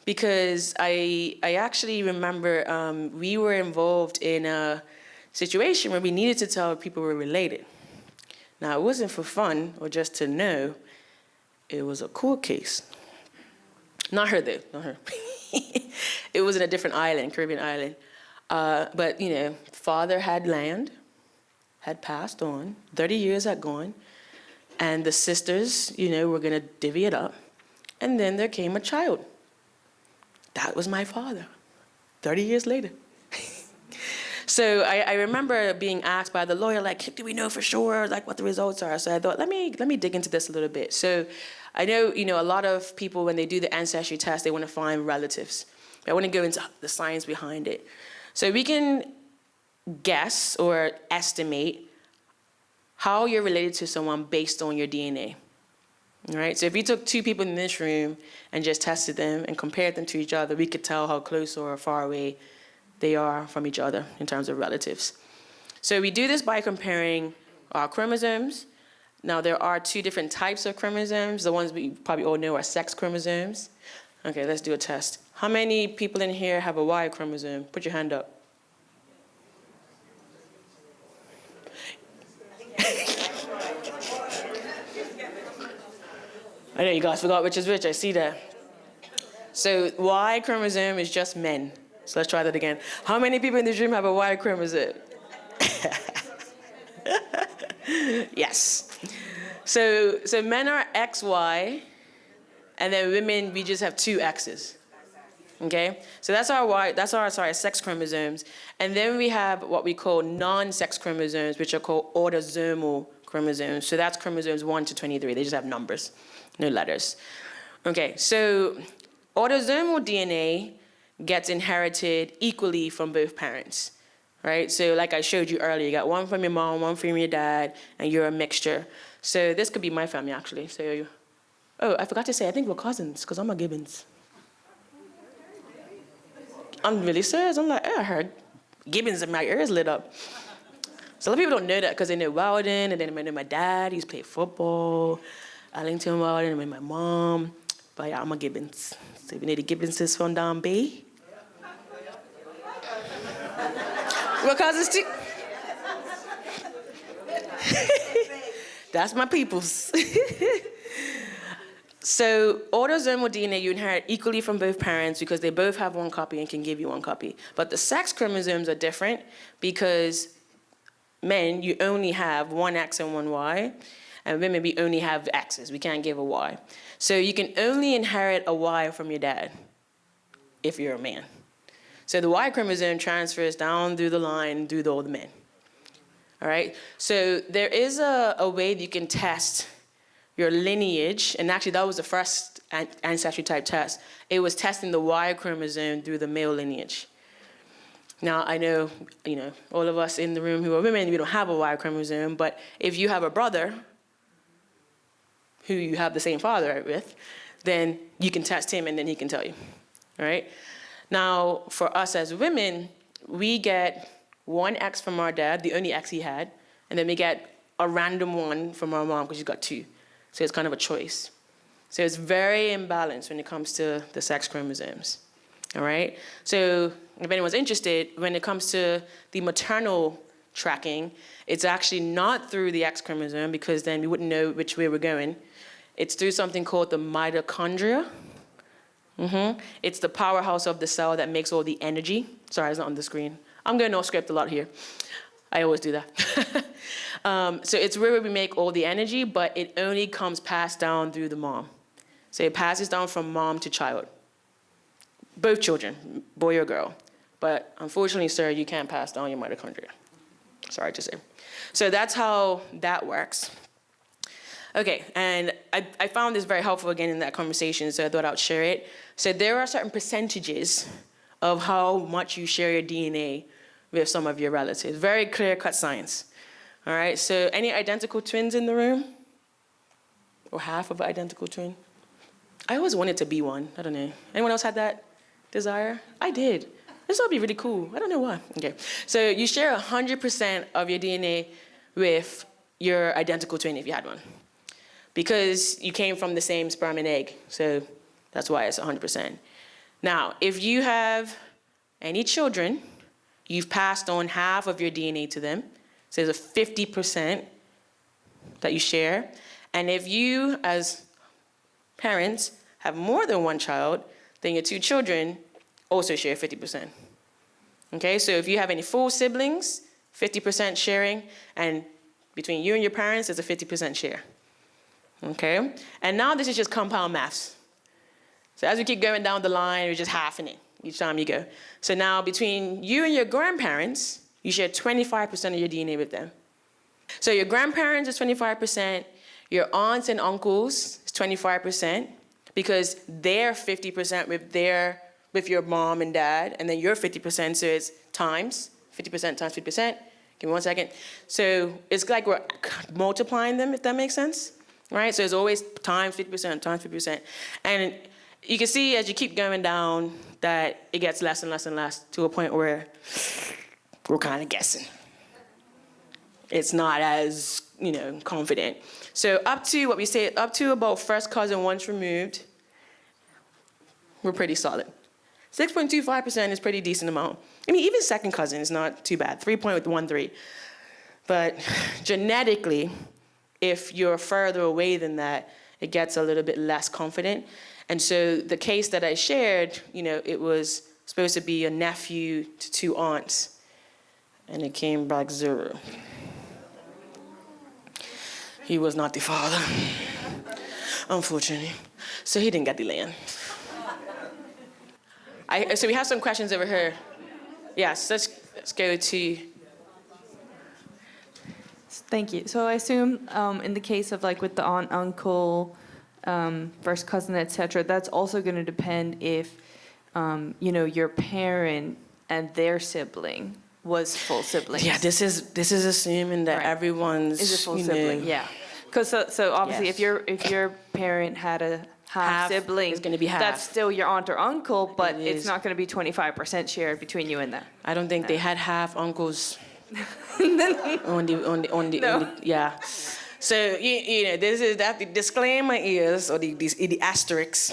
because I actually remember we were involved in a situation where we needed to tell people we're related. Now, it wasn't for fun or just to know. It was a court case. Not her, though, not her. It was in a different island, Caribbean island. But, you know, father had land, had passed on, 30 years had gone, and the sisters, you know, were gonna divvy it up. And then there came a child. That was my father, 30 years later. So I remember being asked by the lawyer, like, do we know for sure, like, what the results are? So I thought, let me dig into this a little bit. So I know, you know, a lot of people, when they do the ancestry test, they want to find relatives. I want to go into the science behind it. So we can guess or estimate how you're related to someone based on your DNA. All right, so if you took 2 people in this room and just tested them and compared them to each other, we could tell how close or far away they are from each other in terms of relatives. So we do this by comparing our chromosomes. Now, there are two different types of chromosomes. The ones we probably all know are sex chromosomes. Okay, let's do a test. How many people in here have a Y chromosome? Put your hand up. I know you guys forgot which is which. I see that. So Y chromosome is just men. So let's try that again. How many people in this room have a Y chromosome? Yes. So men are XY, and then women, we just have two X's. Okay? So that's our sex chromosomes. And then we have what we call non-sex chromosomes, which are called autosomal chromosomes. So that's chromosomes 1 to 23. They just have numbers, no letters. Okay, so autosomal DNA gets inherited equally from both parents, right? So like I showed you earlier, you got one from your mom, one from your dad, and you're a mixture. So this could be my family, actually. So, oh, I forgot to say, I think we're cousins, because I'm a Gibbons. I'm really serious. I'm like, oh, I heard Gibbons and my ears lit up. So a lot of people don't know that because they know Weldon, and then they know my dad. He's played football, Ellington Weldon, and my mom. But yeah, I'm a Gibbons. So if you know the Gibbonses from down Bay. We're cousins too. That's my peoples. So autosomal DNA you inherit equally from both parents because they both have one copy and can give you one copy. But the sex chromosomes are different because men, you only have one X and one Y, and women, we only have X's. We can't give a Y. So you can only inherit a Y from your dad if you're a man. So the Y chromosome transfers down through the line through all the men. All right? So there is a way that you can test your lineage, and actually that was the first ancestry type test. It was testing the Y chromosome through the male lineage. Now, I know, all of us in the room who are women, we don't have a Y chromosome, but if you have a brother who you have the same father with, then you can test him and then he can tell you, all right? Now, for us as women, we get one X from our dad, the only X he had, and then we get a random one from our mom because she's got two. So it's kind of a choice. So it's very imbalanced when it comes to the sex chromosomes, all right? So if anyone's interested, when it comes to the maternal tracking, it's actually not through the X chromosome because then we wouldn't know which way we're going. It's through something called the mitochondria. It's the powerhouse of the cell that makes all the energy. Sorry, it's not on the screen. I'm going off script a lot here. I always do that. So it's where we make all the energy, but it only comes passed down through the mom. So it passes down from mom to child. Both children, boy or girl. But unfortunately, sir, you can't pass down your mitochondria. Sorry to say. So that's how that works. Okay, and I found this very helpful again in that conversation, so I thought I'd share it. So there are certain percentages of how much you share your DNA with some of your relatives. Very clear-cut science. All right, so any identical twins in the room? Or half of an identical twin? I always wanted to be one. I don't know. Anyone else had that desire? I did. This would be really cool. I don't know why. Okay, so you share 100% of your DNA with your identical twin if you had one. Because you came from the same sperm and egg. So that's why it's 100%. Now, if you have any children, you've passed on half of your DNA to them. So there's a 50% that you share. And if you, as parents, have more than one child, then your two children also share 50%. Okay, so if you have any full siblings, 50% sharing, and between you and your parents, there's a 50% share. Okay, and now this is just compound maths. So as we keep going down the line, we're just halving it each time you go. So now between you and your grandparents, you share 25% of your DNA with them. So your grandparents is 25%, your aunts and uncles is 25%, because they're 50% with your mom and dad, and then you're 50%, so it's times 50% times 50%. Give me 1 second. So it's like we're multiplying them, if that makes sense, right? So it's always times 50%, times 50%. And you can see as you keep going down that it gets less and less and less to a point where we're kind of guessing. it's not as, confident. So up to about first cousin once removed, we're pretty solid. 6.25% is pretty decent amount. I mean, even second cousin is not too bad, 3.13. But genetically, if you're further away than that, it gets a little bit less confident. And so the case that I shared, it was supposed to be a nephew to 2 aunts, and it came back 0. He was not the father, unfortunately. So he didn't get the land. So we have some questions over here. Yes, let's go to. Thank you. So I assume in the case of like with the aunt, uncle, first cousin, etc., that's also going to depend if, your parent and their sibling was full siblings. Yeah, this is assuming that everyone's is a full sibling. Yeah, because so obviously Yes. if your parent had a half sibling, it's gonna be half. That's still your aunt or uncle, but It it's is. not going to be 25% shared between you and them. I don't think they had half uncles. on the yeah. So this is that the disclaimer is, or the asterisks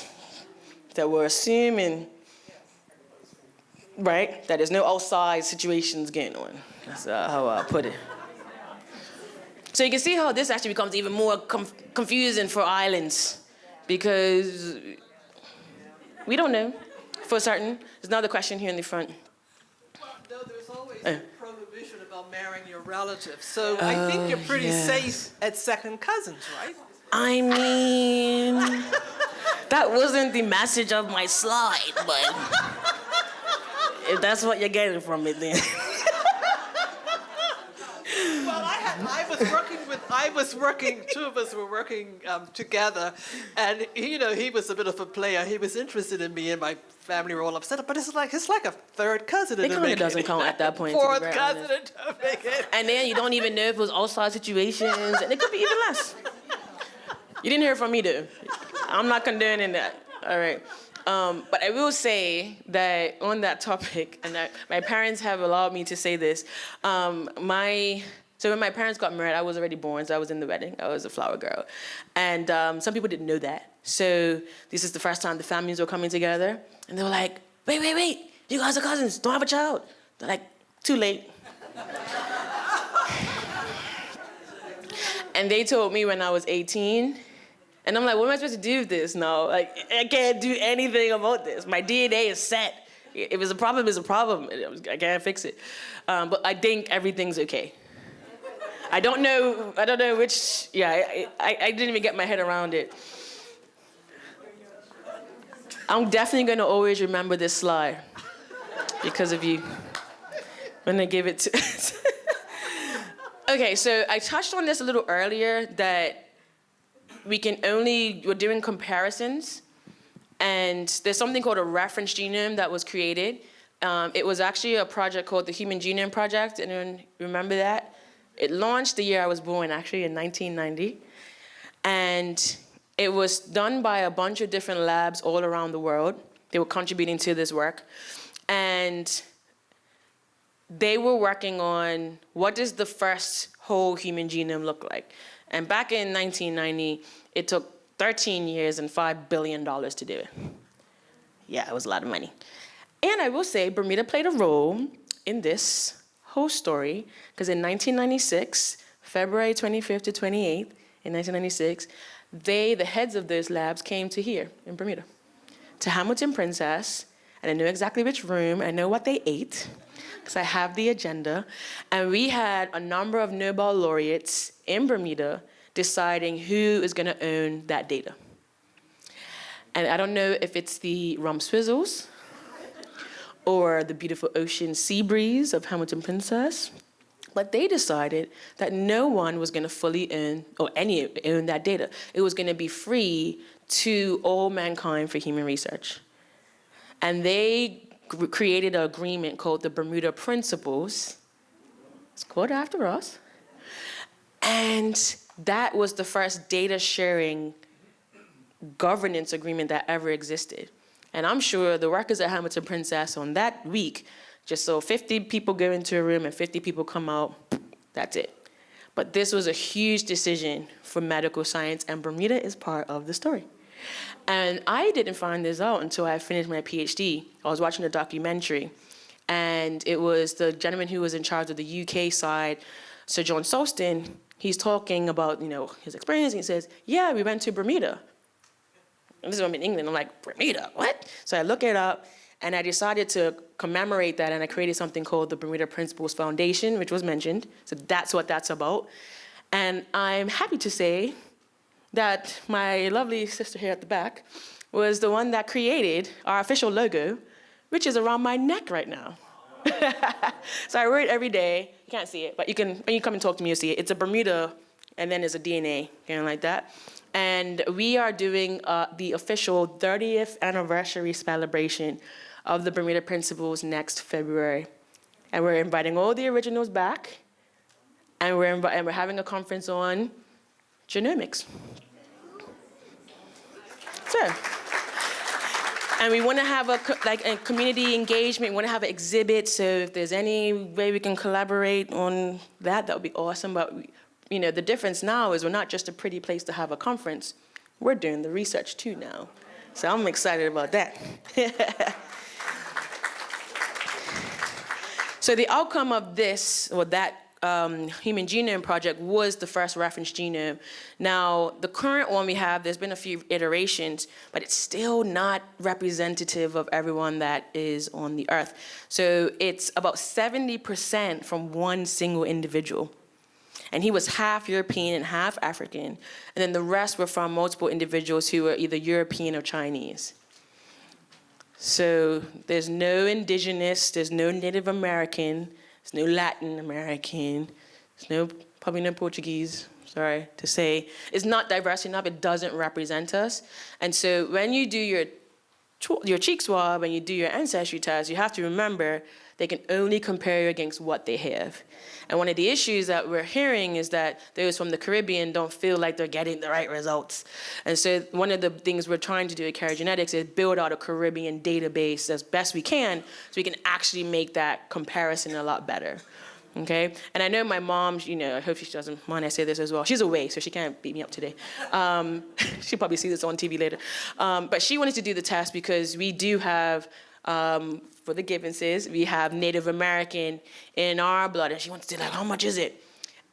that we're assuming, right, that there's no outside situations going on. That's how I put it. So you can see how this actually becomes even more confusing for islands, because we don't know for certain. There's another question here in the front. No, there's always a prohibition about marrying your relatives. So I think you're pretty safe at second cousins, right? I mean, that wasn't the message of my slide, but if that's what you're getting from it, then. Well, two of us were working together, and he was a bit of a player. He was interested in me, and my family were all upset. But it's like a third cousin. It kind of doesn't count at that point. Fourth cousin in Jamaica. And then you don't even know if it was outside situations, and it could be even less. You didn't hear from me, though. I'm not condoning that. All right. But I will say that on that topic, and that my parents have allowed me to say this, so when my parents got married, I was already born, so I was in the wedding. I was a flower girl. And some people didn't know that. So this is the first time the families were coming together. And they were like, wait, you guys are cousins, don't have a child. They're like, too late. And they told me when I was 18, and I'm like, what am I supposed to do with this now? Like, I can't do anything about this. My DNA is set. If it's a problem, it's a problem. I can't fix it. But I think everything's okay. I don't know which, I didn't even get my head around it. I'm definitely gonna always remember this slide because of you when I give it to. Okay, so I touched on this a little earlier that we're doing comparisons, and there's something called a reference genome that was created. It was actually a project called the Human Genome Project. Anyone remember that? It launched the year I was born, actually, in 1990. And it was done by a bunch of different labs all around the world. They were contributing to this work. And they were working on what does the first whole human genome look like. And back in 1990, it took 13 years and $5 billion to do it. Yeah, it was a lot of money. And I will say Bermuda played a role in this whole story, because in 1996, February 25th to 28th, in 1996, the heads of those labs came to here in Bermuda, to Hamilton Princess, and I know exactly which room, I know what they ate, because I have the agenda, and we had a number of Nobel laureates in Bermuda deciding who is going to own that data. And I don't know if it's the rum swizzles, or the beautiful ocean sea breeze of Hamilton Princess, but they decided that no one was going to fully own that data. It was going to be free to all mankind for human research. And they created an agreement called the Bermuda Principles. It's called after us. And that was the first data sharing governance agreement that ever existed. And I'm sure the workers at Hamilton Princess on that week just saw 50 people go into a room and 50 people come out. That's it. But this was a huge decision for medical science, and Bermuda is part of the story. And I didn't find this out until I finished my PhD. I was watching a documentary, and it was the gentleman who was in charge of the UK side, Sir John Solston. He's talking about, his experience, and he says, yeah, we went to Bermuda. And this is when I'm in England. I'm like, Bermuda, what? So I look it up, and I decided to commemorate that, and I created something called the Bermuda Principles Foundation, which was mentioned. So that's what that's about. And I'm happy to say that my lovely sister here at the back was the one that created our official logo, which is around my neck right now. So I wear it every day. You can't see it, but when you come and talk to me, you'll see it. It's a Bermuda, and then there's a DNA, kind of like that. And we are doing the official 30th anniversary celebration of the Bermuda Principles next February. And we're inviting all the originals back, and we're having a conference on genomics. So, and we want to have a community engagement. We want to have an exhibit. So if there's any way we can collaborate on that, that would be awesome. But the difference now is we're not just a pretty place to have a conference. We're doing the research too now. So I'm excited about that. So the outcome of this, or that Human Genome Project, was the first reference genome. Now, the current one we have, there's been a few iterations, but it's still not representative of everyone that is on the earth. So it's about 70% from one single individual. And he was half European and half African. And then the rest were from multiple individuals who were either European or Chinese. So there's no indigenous, there's no Native American, there's no Latin American, there's probably no Portuguese, sorry to say. It's not diverse enough, it doesn't represent us. And so when you do your cheek swab and you do your ancestry test, you have to remember they can only compare you against what they have. And one of the issues that we're hearing is that those from the Caribbean don't feel like they're getting the right results. And so one of the things we're trying to do at Carika Genetics is build out a Caribbean database as best we can so we can actually make that comparison a lot better. Okay? And I know my mom, I hope she doesn't mind I say this as well. She's away, so she can't beat me up today. She'll probably see this on TV later. But she wanted to do the test because we do have, for the Gibbenses, we have Native American in our blood, and she wanted to how much is it?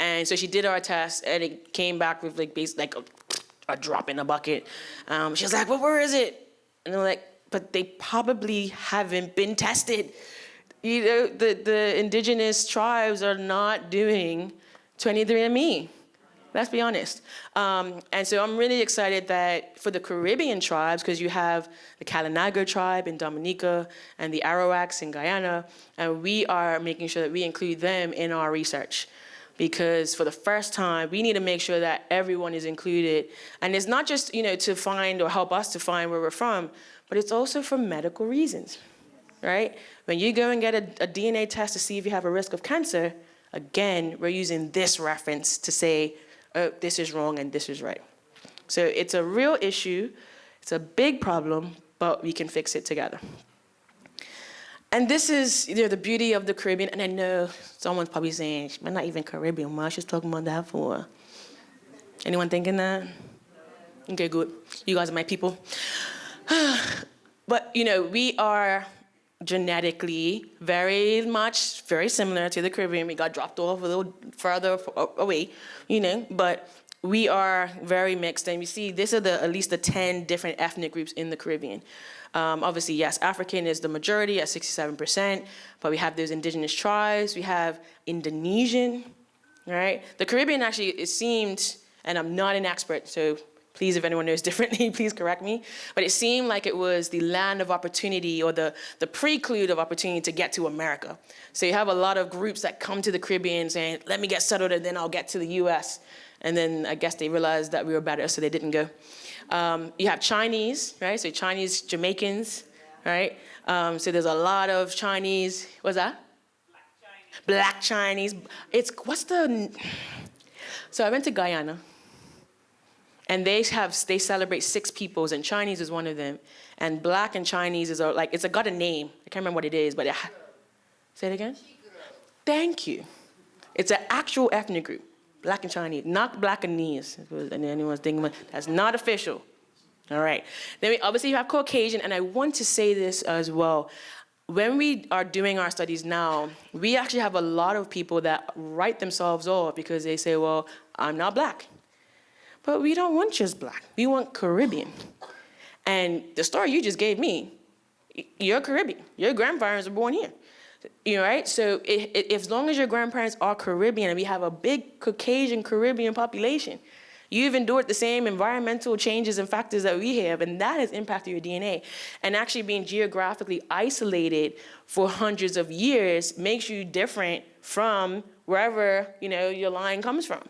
And so she did our test, and it came back with a drop in a bucket. She was like, well, where is it? And they're like, but they probably haven't been tested. The indigenous tribes are not doing 23andMe. Let's be honest. And so I'm really excited that for the Caribbean tribes, because you have the Kalinago tribe in Dominica and the Arawaks in Guyana, and we are making sure that we include them in our research. Because for the first time, we need to make sure that everyone is included. And it's not just, to find or help us to find where we're from, but it's also for medical reasons, right? When you go and get a DNA test to see if you have a risk of cancer, again, we're using this reference to say, oh, this is wrong and this is right. So it's a real issue. It's a big problem, but we can fix it together. And this is the beauty of the Caribbean. And I know someone's probably saying, I'm not even Caribbean. Why she's talking about that for? Anyone thinking that? Okay, good. You guys are my people. But, we are genetically very similar to the Caribbean. We got dropped off a little further away, but we are very mixed. And we see this are at least the 10 different ethnic groups in the Caribbean. Obviously, yes, African is the majority at 67%, but we have those indigenous tribes. We have Indonesian, right? The Caribbean actually, it seemed, and I'm not an expert, so please, if anyone knows differently, please correct me. But it seemed like it was the land of opportunity or the prelude of opportunity to get to America. So you have a lot of groups that come to the Caribbean saying, let me get settled and then I'll get to the US. And then I guess they realized that we were better, so they didn't go. You have Chinese, right? So Chinese Jamaicans, right? So there's a lot of Chinese, what's that? Black Chinese. So I went to Guyana. And they celebrate 6 peoples, and Chinese is one of them. And Black and Chinese is it's got a name. I can't remember what it is, but say it again? Thank you. It's an actual ethnic group. Black and Chinese, not Blackanese. And anyone's thinking, that's not official. All right. Then obviously you have Caucasian, and I want to say this as well. When we are doing our studies now, we actually have a lot of people that write themselves off because they say, well, I'm not Black. But we don't want just Black. We want Caribbean. And the story you just gave me, you're Caribbean. Your grandparents were born here. You know, right? So as long as your grandparents are Caribbean, and we have a big Caucasian Caribbean population, you've endured the same environmental changes and factors that we have, and that has impacted your DNA. And actually being geographically isolated for hundreds of years makes you different from wherever, you know, your line comes from.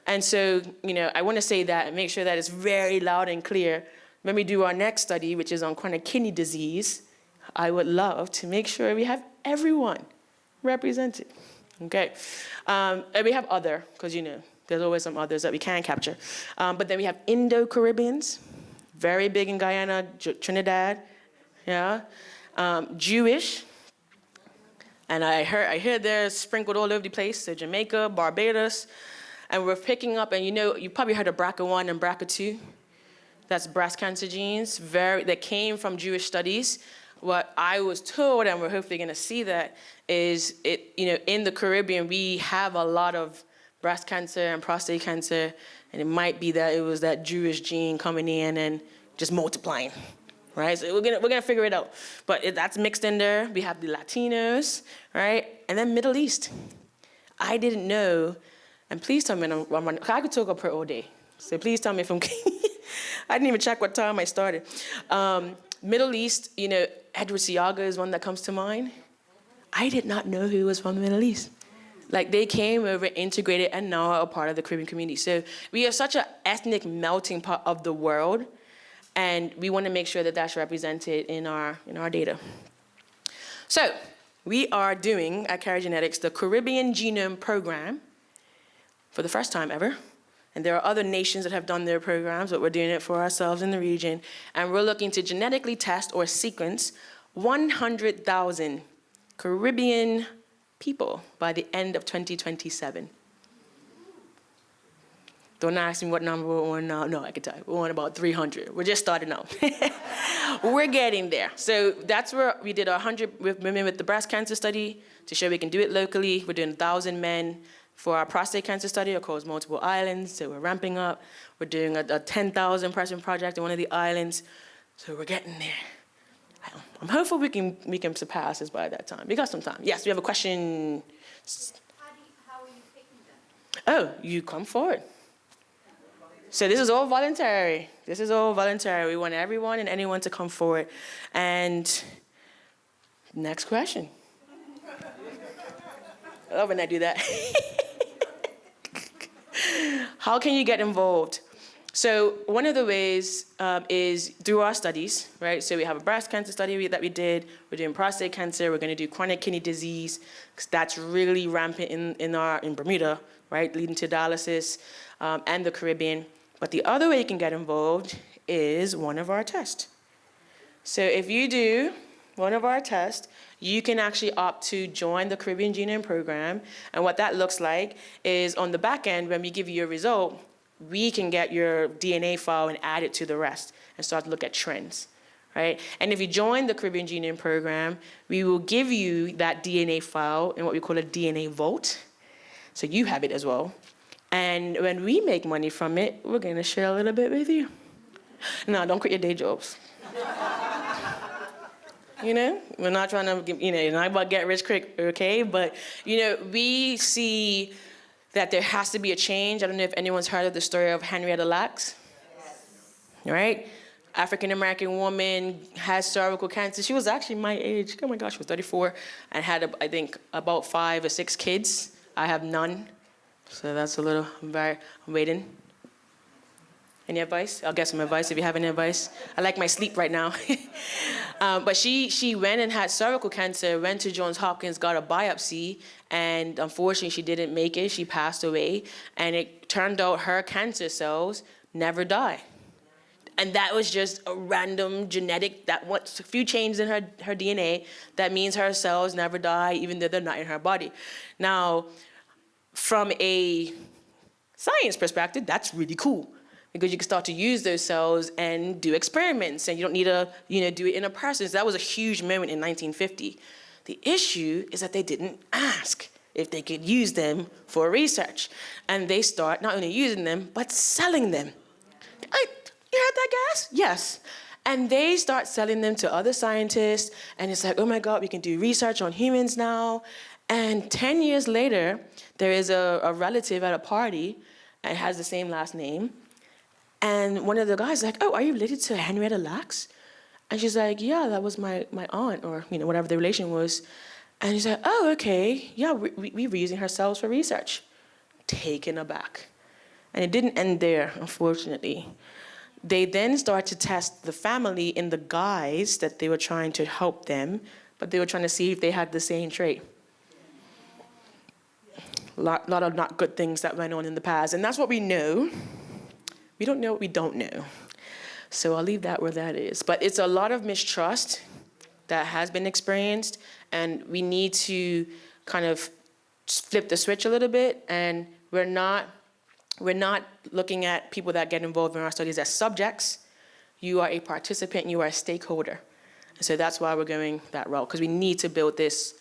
And so, you know, I want to say that and make sure that it's very loud and clear. When we do our next study, which is on chronic kidney disease, I would love to make sure we have everyone represented. Okay. And we have other, because, you know, there's always some others that we can capture. But then we have Indo-Caribbeans, very big in Guyana, Trinidad, yeah. Jewish, and I heard they're sprinkled all over the place, so Jamaica, Barbados, and we're picking up, and you know, you probably heard of BRCA1 and BRCA2. That's breast cancer genes, that came from Jewish studies. What I was told, and we're hopefully gonna see that, is you know, in the Caribbean, we have a lot of breast cancer and prostate cancer, and it might be that it was that Jewish gene coming in and just multiplying, right? So we're gonna figure it out. But that's mixed in there. We have the Latinos, right? And then Middle East. I didn't know, and please tell me I'm running, I could talk up here all day. So please tell me if I'm, I didn't even check what time I started. Middle East, you know, Edward Siaga is one that comes to mind. I did not know he was from the Middle East. Like, they came over, integrated, and now are a part of the Caribbean community. So we are such an ethnic melting pot of the world, and we want to make sure that that's represented in our data. So we are doing, at Carrier Genetics, the Caribbean Genome Program for the first time ever. And there are other nations that have done their programs, but we're doing it for ourselves in the region. And we're looking to genetically test or sequence 100,000 Caribbean people by the end of 2027. Don't ask me what number we're on now. No, I can tell you. We're on about 300. We're just starting out. We're getting there. So that's where we did 100 women with the breast cancer study to show we can do it locally. We're doing 1,000 men for our prostate cancer study across multiple islands. So we're ramping up. We're doing a 10,000 person project in one of the islands. So we're getting there. I'm hopeful we can surpass this by that time. We got some time. Yes, we have a question. How are you picking them? Oh, you come forward. So this is all voluntary. This is all voluntary. We want everyone and anyone to come forward. And next question. I love when I do that. How can you get involved? So one of the ways is through our studies, right? So we have a breast cancer study that we did. We're doing prostate cancer. We're going to do chronic kidney disease, because that's really rampant in Bermuda, right? Leading to dialysis and the Caribbean. But the other way you can get involved is one of our tests. So if you do one of our tests, you can actually opt to join the Caribbean Genome Program. And what that looks like is on the back end, when we give you your result, we can get your DNA file and add it to the rest and start to look at trends, right? And if you join the Caribbean Genome Program, we will give you that DNA file in what we call a DNA vault. So you have it as well. And when we make money from it, we're gonna share a little bit with you. No, don't quit your day jobs. You know, we're not trying to, you're not about get rich quick, okay? But, we see that there has to be a change. I don't know if anyone's heard of the story of Henrietta Lacks. Yes. Right? African-American woman has cervical cancer. She was actually my age. Oh my gosh, she was 34 and had, I think, about 5 or 6 kids. I have none. So that's a little, I'm waiting. Any advice? I'll get some advice if you have any advice. I like my sleep right now. But she went and had cervical cancer, went to Johns Hopkins, got a biopsy, and unfortunately she didn't make it. She passed away, and it turned out her cancer cells never die. And that was just a random genetic, a few changes in her DNA, that means her cells never die, even though they're not in her body. Now, from a science perspective, that's really cool because you can start to use those cells and do experiments, and you don't need to, do it in a person. So that was a huge moment in 1950. The issue is that they didn't ask if they could use them for research. And they start not only using them, but selling them. You heard that, guys? Yes. And they start selling them to other scientists, and it's like, oh my God, we can do research on humans now. And 10 years later, there is a relative at a party, and has the same last name. And one of the guys is like, oh, are you related to Henrietta Lacks? And she's like, yeah, that was my aunt, or whatever the relation was. And he's like, oh, okay, yeah, we were using her cells for research. Taken aback. And it didn't end there, unfortunately. They then start to test the family in the guise that they were trying to help them, but they were trying to see if they had the same trait. A lot of not good things that went on in the past, and that's what we know. We don't know what we don't know. So I'll leave that where that is. But it's a lot of mistrust that has been experienced, and we need to kind of flip the switch a little bit, and we're not looking at people that get involved in our studies as subjects. You are a participant, you are a stakeholder. And so that's why we're going that route, because we need to build this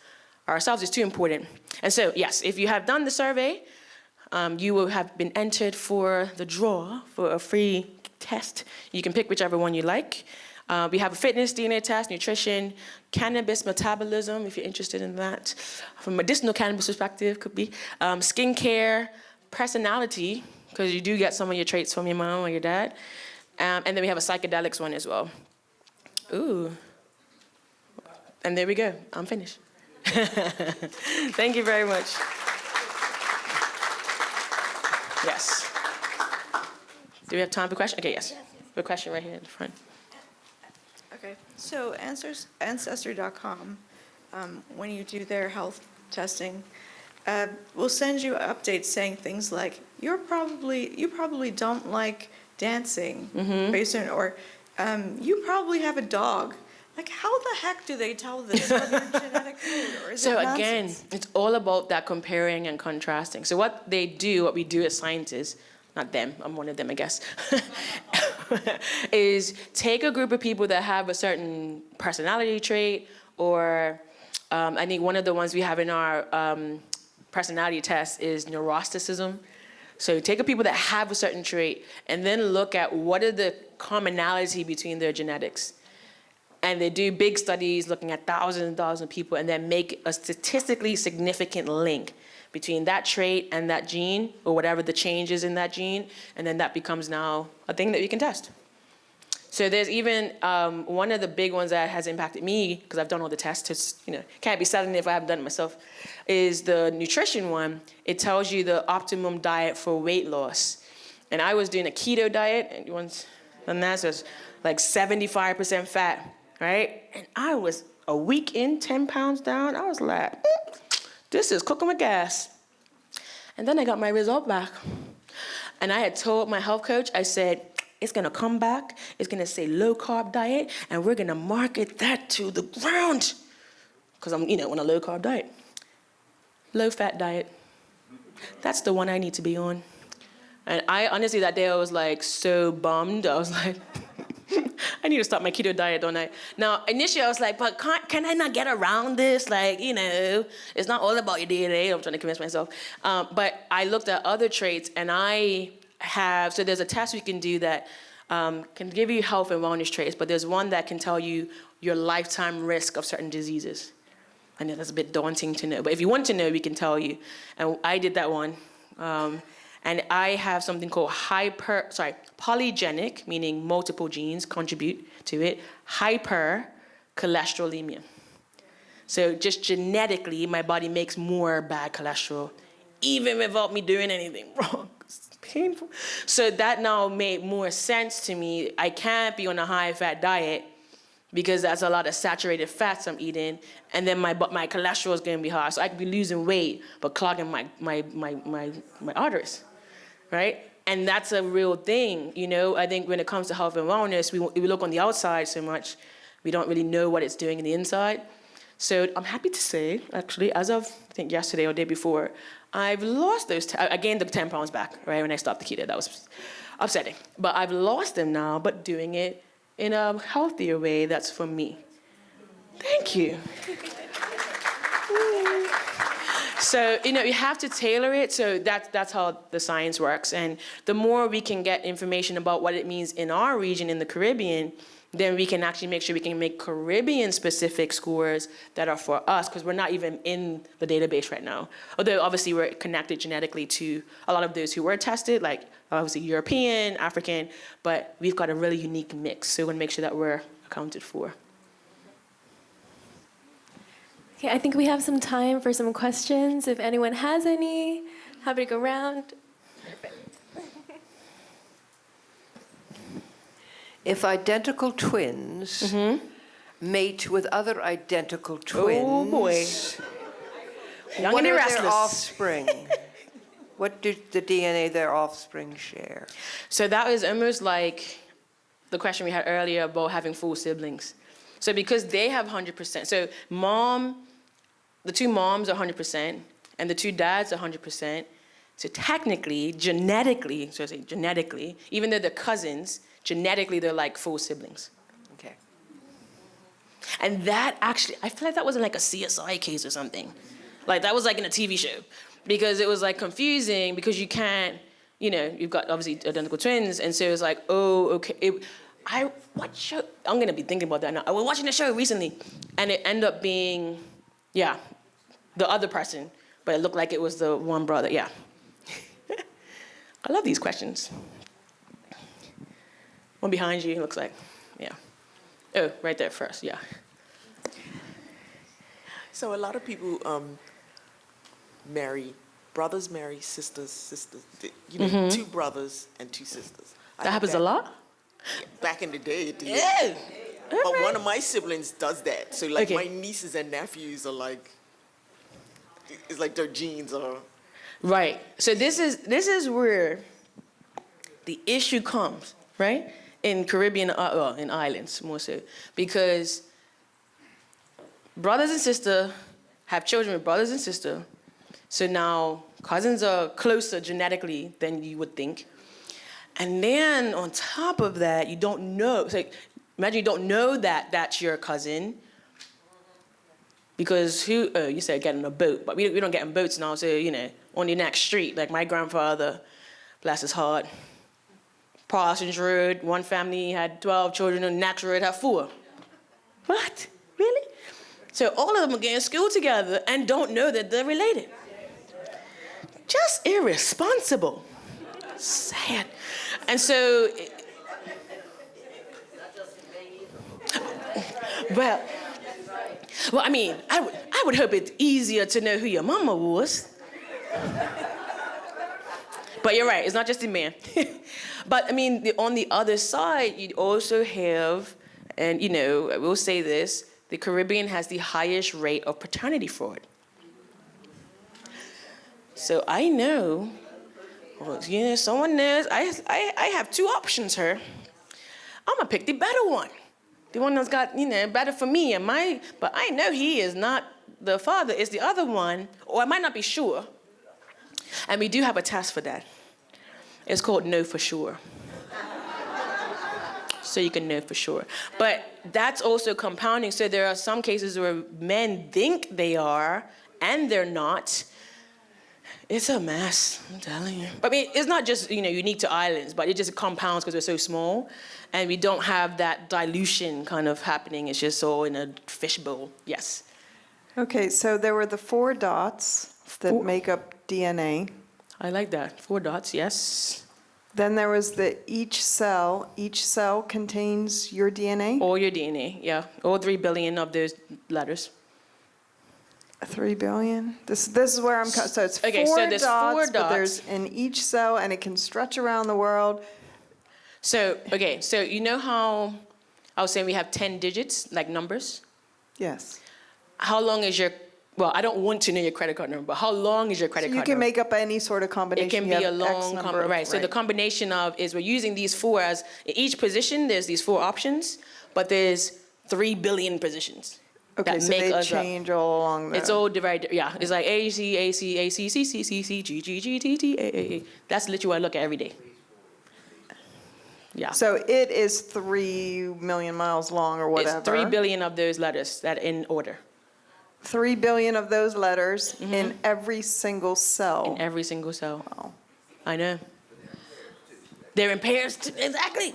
ourselves. It's too important. And so, yes, if you have done the survey, you will have been entered for the draw for a free test. You can pick whichever one you like. We have a fitness, DNA test, nutrition, cannabis metabolism, if you're interested in that. From a medicinal cannabis perspective, could be skincare, personality, because you do get some of your traits from your mom or your dad. And then we have a psychedelics one as well. Ooh. And there we go. I'm finished. Thank you very much. Yes. Do we have time for questions? Okay, yes. We have a question right here in the front. Okay, so Ancestry.com, when you do their health testing, will send you updates saying things like, you probably don't like dancing, based on, or you probably have a dog. Like, how the heck do they tell this from your genetic code? Or is So it again, nonsense? it's all about that comparing and contrasting. So what we do as scientists, not them, I'm one of them, I guess, is take a group of people that have a certain personality trait, or I think one of the ones we have in our personality test is neuroticism. So take a people that have a certain trait and then look at what are the commonality between their genetics. And they do big studies looking at thousands and thousands of people, and then make a statistically significant link between that trait and that gene, or whatever the change is in that gene, and then that becomes now a thing that we can test. So there's even one of the big ones that has impacted me, because I've done all the tests, can't be selling it if I haven't done it myself, is the nutrition one. It tells you the optimum diet for weight loss. And I was doing a keto diet, and once done that, so it's like 75% fat, right? And I was a week in, 10 pounds down. I was like, this is cooking with gas. And then I got my result back. And I had told my health coach, I said, it's gonna come back, it's gonna say low carb diet, and we're gonna market that to the ground. Because I'm, on a low carb diet. Low fat diet. That's the one I need to be on. And I honestly, that day I was like so bummed. I was like, I need to start my keto diet, don't I? Now, initially I was like, but can I not get around this? Like, it's not all about your DNA. I'm trying to convince myself. But I looked at other traits, and so there's a test we can do that can give you health and wellness traits, but there's one that can tell you your lifetime risk of certain diseases. I know that's a bit daunting to know, but if you want to know, we can tell you. And I did that one. And I have something called polygenic, meaning multiple genes contribute to it, hypercholesterolemia. So just genetically, my body makes more bad cholesterol, even without me doing anything wrong. It's painful. So that now made more sense to me. I can't be on a high-fat diet because that's a lot of saturated fats I'm eating, and then my cholesterol is going to be high. So I could be losing weight, but clogging my arteries. Right? And that's a real thing, I think when it comes to health and wellness, we look on the outside so much, we don't really know what it's doing in the inside. So I'm happy to say, actually, as of, I think, yesterday or day before, I've lost those, I gained the 10 pounds back, right, when I stopped the keto. That was upsetting. But I've lost them now, but doing it in a healthier way that's for me. Thank you. So, you have to tailor it, so that's how the science works. And the more we can get information about what it means in our region, in the Caribbean, then we can actually make sure we can make Caribbean-specific scores that are for us, because we're not even in the database right now. Although, obviously, we're connected genetically to a lot of those who were tested, like, obviously, European, African, but we've got a really unique mix, so we want to make sure that we're accounted for. Okay, I think we have some time for some questions. If anyone has any, happy to go around. If identical twins mate with other identical twins, Oh, boy. Young what and are restless. their offspring? What do the DNA of their offspring share? So that was almost like the question we had earlier about having full siblings. So because they have 100%, so the two moms are 100%, and the two dads are 100%. So technically, genetically, even though they're cousins, genetically they're like full siblings. Okay. And that actually, I feel like that wasn't like a CSI case or something. Like that was like in a TV show, because it was like confusing because you can't, you've got obviously identical twins, and so it was like, oh, okay. What show? I'm gonna be thinking about that now. I was watching a show recently, and it ended up being, the other person, but it looked like it was the one brother. Yeah. I love these questions. One behind you, looks like. Yeah. Oh, right there first. Yeah. So a lot of people brothers marry sisters, two brothers and two sisters. That happens a lot? Back in the day, it did. Yeah. But one of my siblings does that. So like Okay. my nieces and nephews are like, it's like their genes are. Right. So this is where the issue comes, right? In Caribbean, in islands more so, because brothers and sisters have children with brothers and sisters. So now cousins are closer genetically than you would think. And then on top of that, you don't know. It's like, imagine you don't know that that's your cousin. Because you said get on a boat, but we don't get in boats now, so, on the next street, like my grandfather, bless his heart, Parsons Road, one family had 12 children, and the next road had 4. What? Really? So all of them are getting in school together and don't know that they're related. Just irresponsible. Sad. And so, well, I mean, I would hope it's easier to know who your mama was. But you're right, it's not just the man. But I mean, on the other side, you also have, and I will say this, the Caribbean has the highest rate of paternity fraud. So I know, someone knows, I have 2 options here. I'm gonna pick the better one. The one that's got, better for me but I know he is not the father, it's the other one, or I might not be sure. And we do have a test for that. It's called Know For Sure. So you can know for sure. But that's also compounding. So there are some cases where men think they are, and they're not. It's a mess, I'm telling you. But I mean, it's not just, unique to islands, but it just compounds because we're so small. And we don't have that dilution kind of happening. It's just all in a fishbowl. Yes. Okay, so there were the 4 dots that make up DNA. I like that. 4 dots, yes. Then there was each cell contains your DNA? All your DNA, yeah. All 3 billion of those letters. 3 billion? This is where I'm, so it's 4 Okay, so there's 4 dots, but dots. there's in each cell, and it can stretch around the world. So, okay, so you know how I was saying we have 10 digits, like numbers? Yes. How long is I don't want to know your credit card number, but how long is your credit So card you number? can make up any sort of combination. It can You be a have X long, number of- right. So the combination is we're using these 4 as, in each position, there's these 4 options, but there's 3 billion positions. Okay, that so make they us up. change all along the. It's all divided. Yeah, it's like A, C, A, C, A, C, C, C, C, C, G, G, G, T, T, A. That's literally what I look at every day. Yeah. So it is 3 million miles long or whatever. It's 3 billion of those letters that are in order 3 billion of those letters in every single cell. in every single cell. Wow. I know. They're in pairs. Exactly.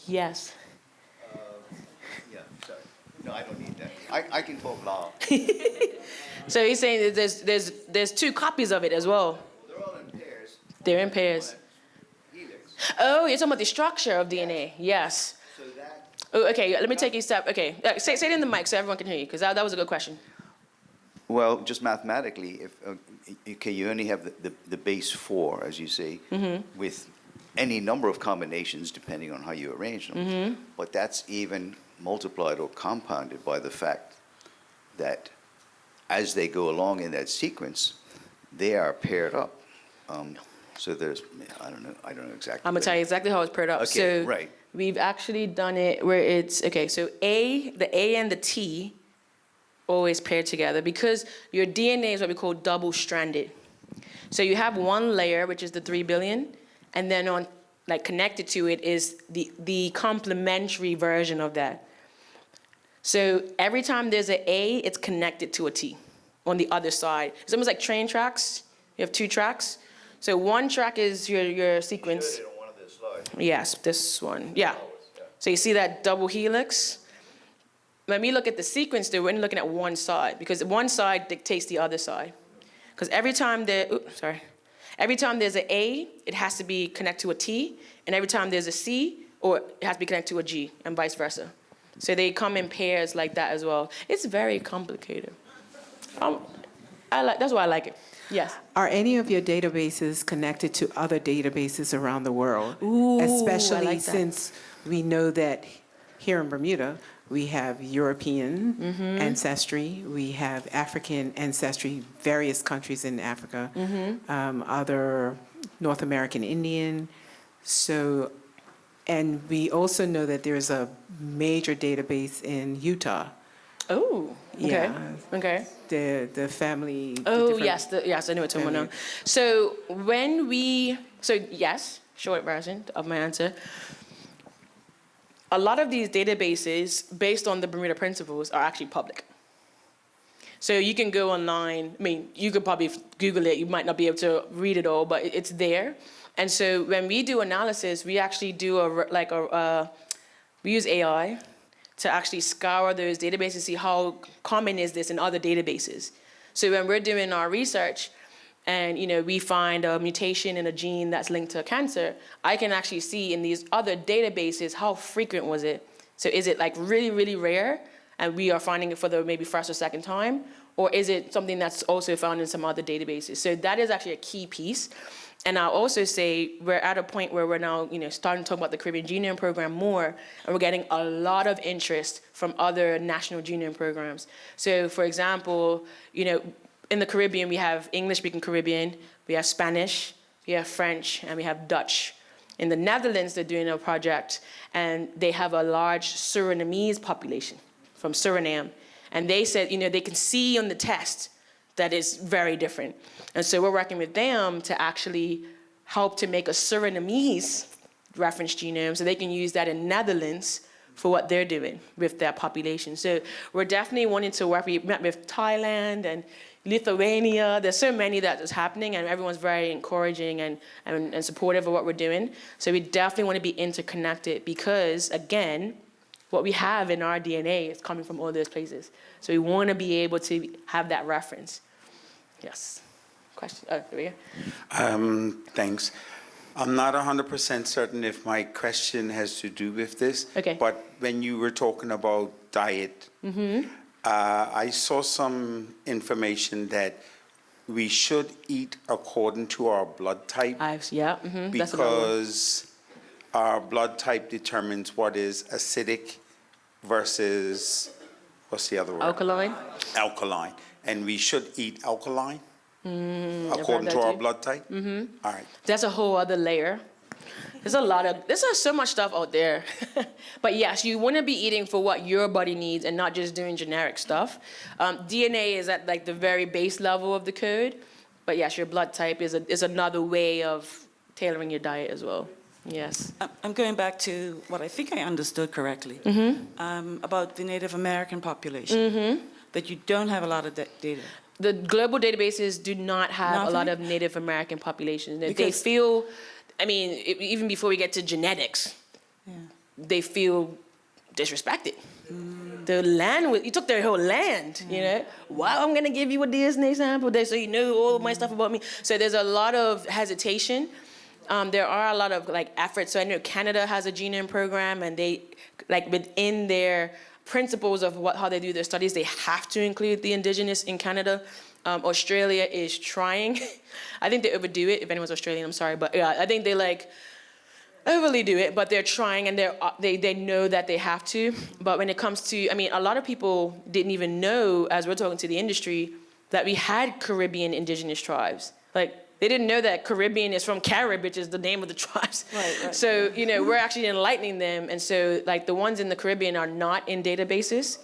Yes. Yeah, sorry. No, I don't need that. I can talk loud. So he's saying that there's 2 copies of it as well. They're all in pairs. They're in pairs. Helix. Oh, you're talking about the structure of DNA. Yes. So that, Oh, okay. Let me take you a step. Okay. Say it in the mic so everyone can hear you, because that was a good question. well, just mathematically, if okay, you only have the base 4, as you say, with any number of combinations depending on how you arrange them. But that's even multiplied or compounded by the fact that as they go along in that sequence, they are paired up. So there's, I don't know exactly. I'm gonna tell you exactly how it's paired up. Okay, So right. we've actually done it where it's okay. So the A and the T always paired together because your DNA is what we call double-stranded. So you have one layer, which is the 3 billion, and then on like connected to it is the complementary version of that. So every time there's an A, it's connected to a T on the other side. It's almost like train tracks. You have 2 tracks. So one track is your sequence. On one of the slides. Yes, this one. Yeah. So you see that double helix? When we look at the sequence, though, we're only looking at one side because one side dictates the other side. Because every time there's an A, it has to be connected to a T, and every time there's a C, or it has to be connected to a G, and vice versa. So they come in pairs like that as well. It's very complicated. That's why I like it. Yes. Are any of your databases connected to other databases around the world? Ooh, Especially I like that. since we know that here in Bermuda, we have European ancestry, we have African ancestry, various countries in Africa, other North American Indian. So, and we also know that there's a major database in Utah. Oh, okay. Yeah. Okay. The family. the Oh, different- yes, I know what you're talking about now. So yes, short version of my answer. A lot of these databases, based on the Bermuda principles, are actually public. So you can go online. I mean, you could probably Google it. You might not be able to read it all, but it's there. And so when we do analysis, we actually do we use AI to actually scour those databases, see how common is this in other databases. So when we're doing our research, and we find a mutation in a gene that's linked to cancer, I can actually see in these other databases how frequent was it. So is it like really, really rare, and we are finding it for the maybe first or second time, or is it something that's also found in some other databases? So that is actually a key piece. And I'll also say we're at a point where we're now, starting to talk about the Caribbean Genome Program more, and we're getting a lot of interest from other national genome programs. So, for example, in the Caribbean, we have English-speaking Caribbean, we have Spanish, we have French, and we have Dutch. In the Netherlands, they're doing a project, and they have a large Surinamese population from Suriname. And they said, they can see on the test that is very different. And so we're working with them to actually help to make a Surinamese reference genome so they can use that in Netherlands for what they're doing with their population. So we're definitely wanting to work. We met with Thailand and Lithuania. There's so many that is happening, and everyone's very encouraging and supportive of what we're doing. So we definitely want to be interconnected because, again, what we have in our DNA is coming from all those places. So we want to be able to have that reference. Yes. Question? Oh, there we go. Thanks. I'm not 100% certain if my question has to do with this. Okay. But when you were talking about diet, I saw some information that we should eat according to our blood type. That's another one. Because our blood type determines what is acidic versus, what's the other word? Alkaline? Alkaline. And we should eat alkaline I've heard according that to our too. blood type? All right. That's a whole other layer. There's so much stuff out there. But yes, you want to be eating for what your body needs and not just doing generic stuff. DNA is at like the very base level of the code. But yes, your blood type is another way of tailoring your diet as well. Yes. I'm going back to what I think I understood correctly about the Native American population, that you don't have a lot of data. The global databases do not have a lot of Native American populations. They feel, even before we get to genetics, they feel disrespected. The land, you took their whole land, you know? Wow, I'm gonna give you a DNA sample there so you know all my stuff about me. So there's a lot of hesitation. There are a lot of efforts. So I know Canada has a genome program, and they, within their principles of how they do their studies, they have to include the indigenous in Canada. Australia is trying. I think they overdo it. If anyone's Australian, I'm sorry, but yeah, I think they overly do it, but they're trying, and they know that they have to. But when it comes to, a lot of people didn't even know, as we're talking to the industry, that we had Caribbean indigenous tribes. They didn't know that Caribbean is from Carib, which is the name of the tribes. Right. So, we're actually enlightening them. And so, the ones in the Caribbean are not in databases.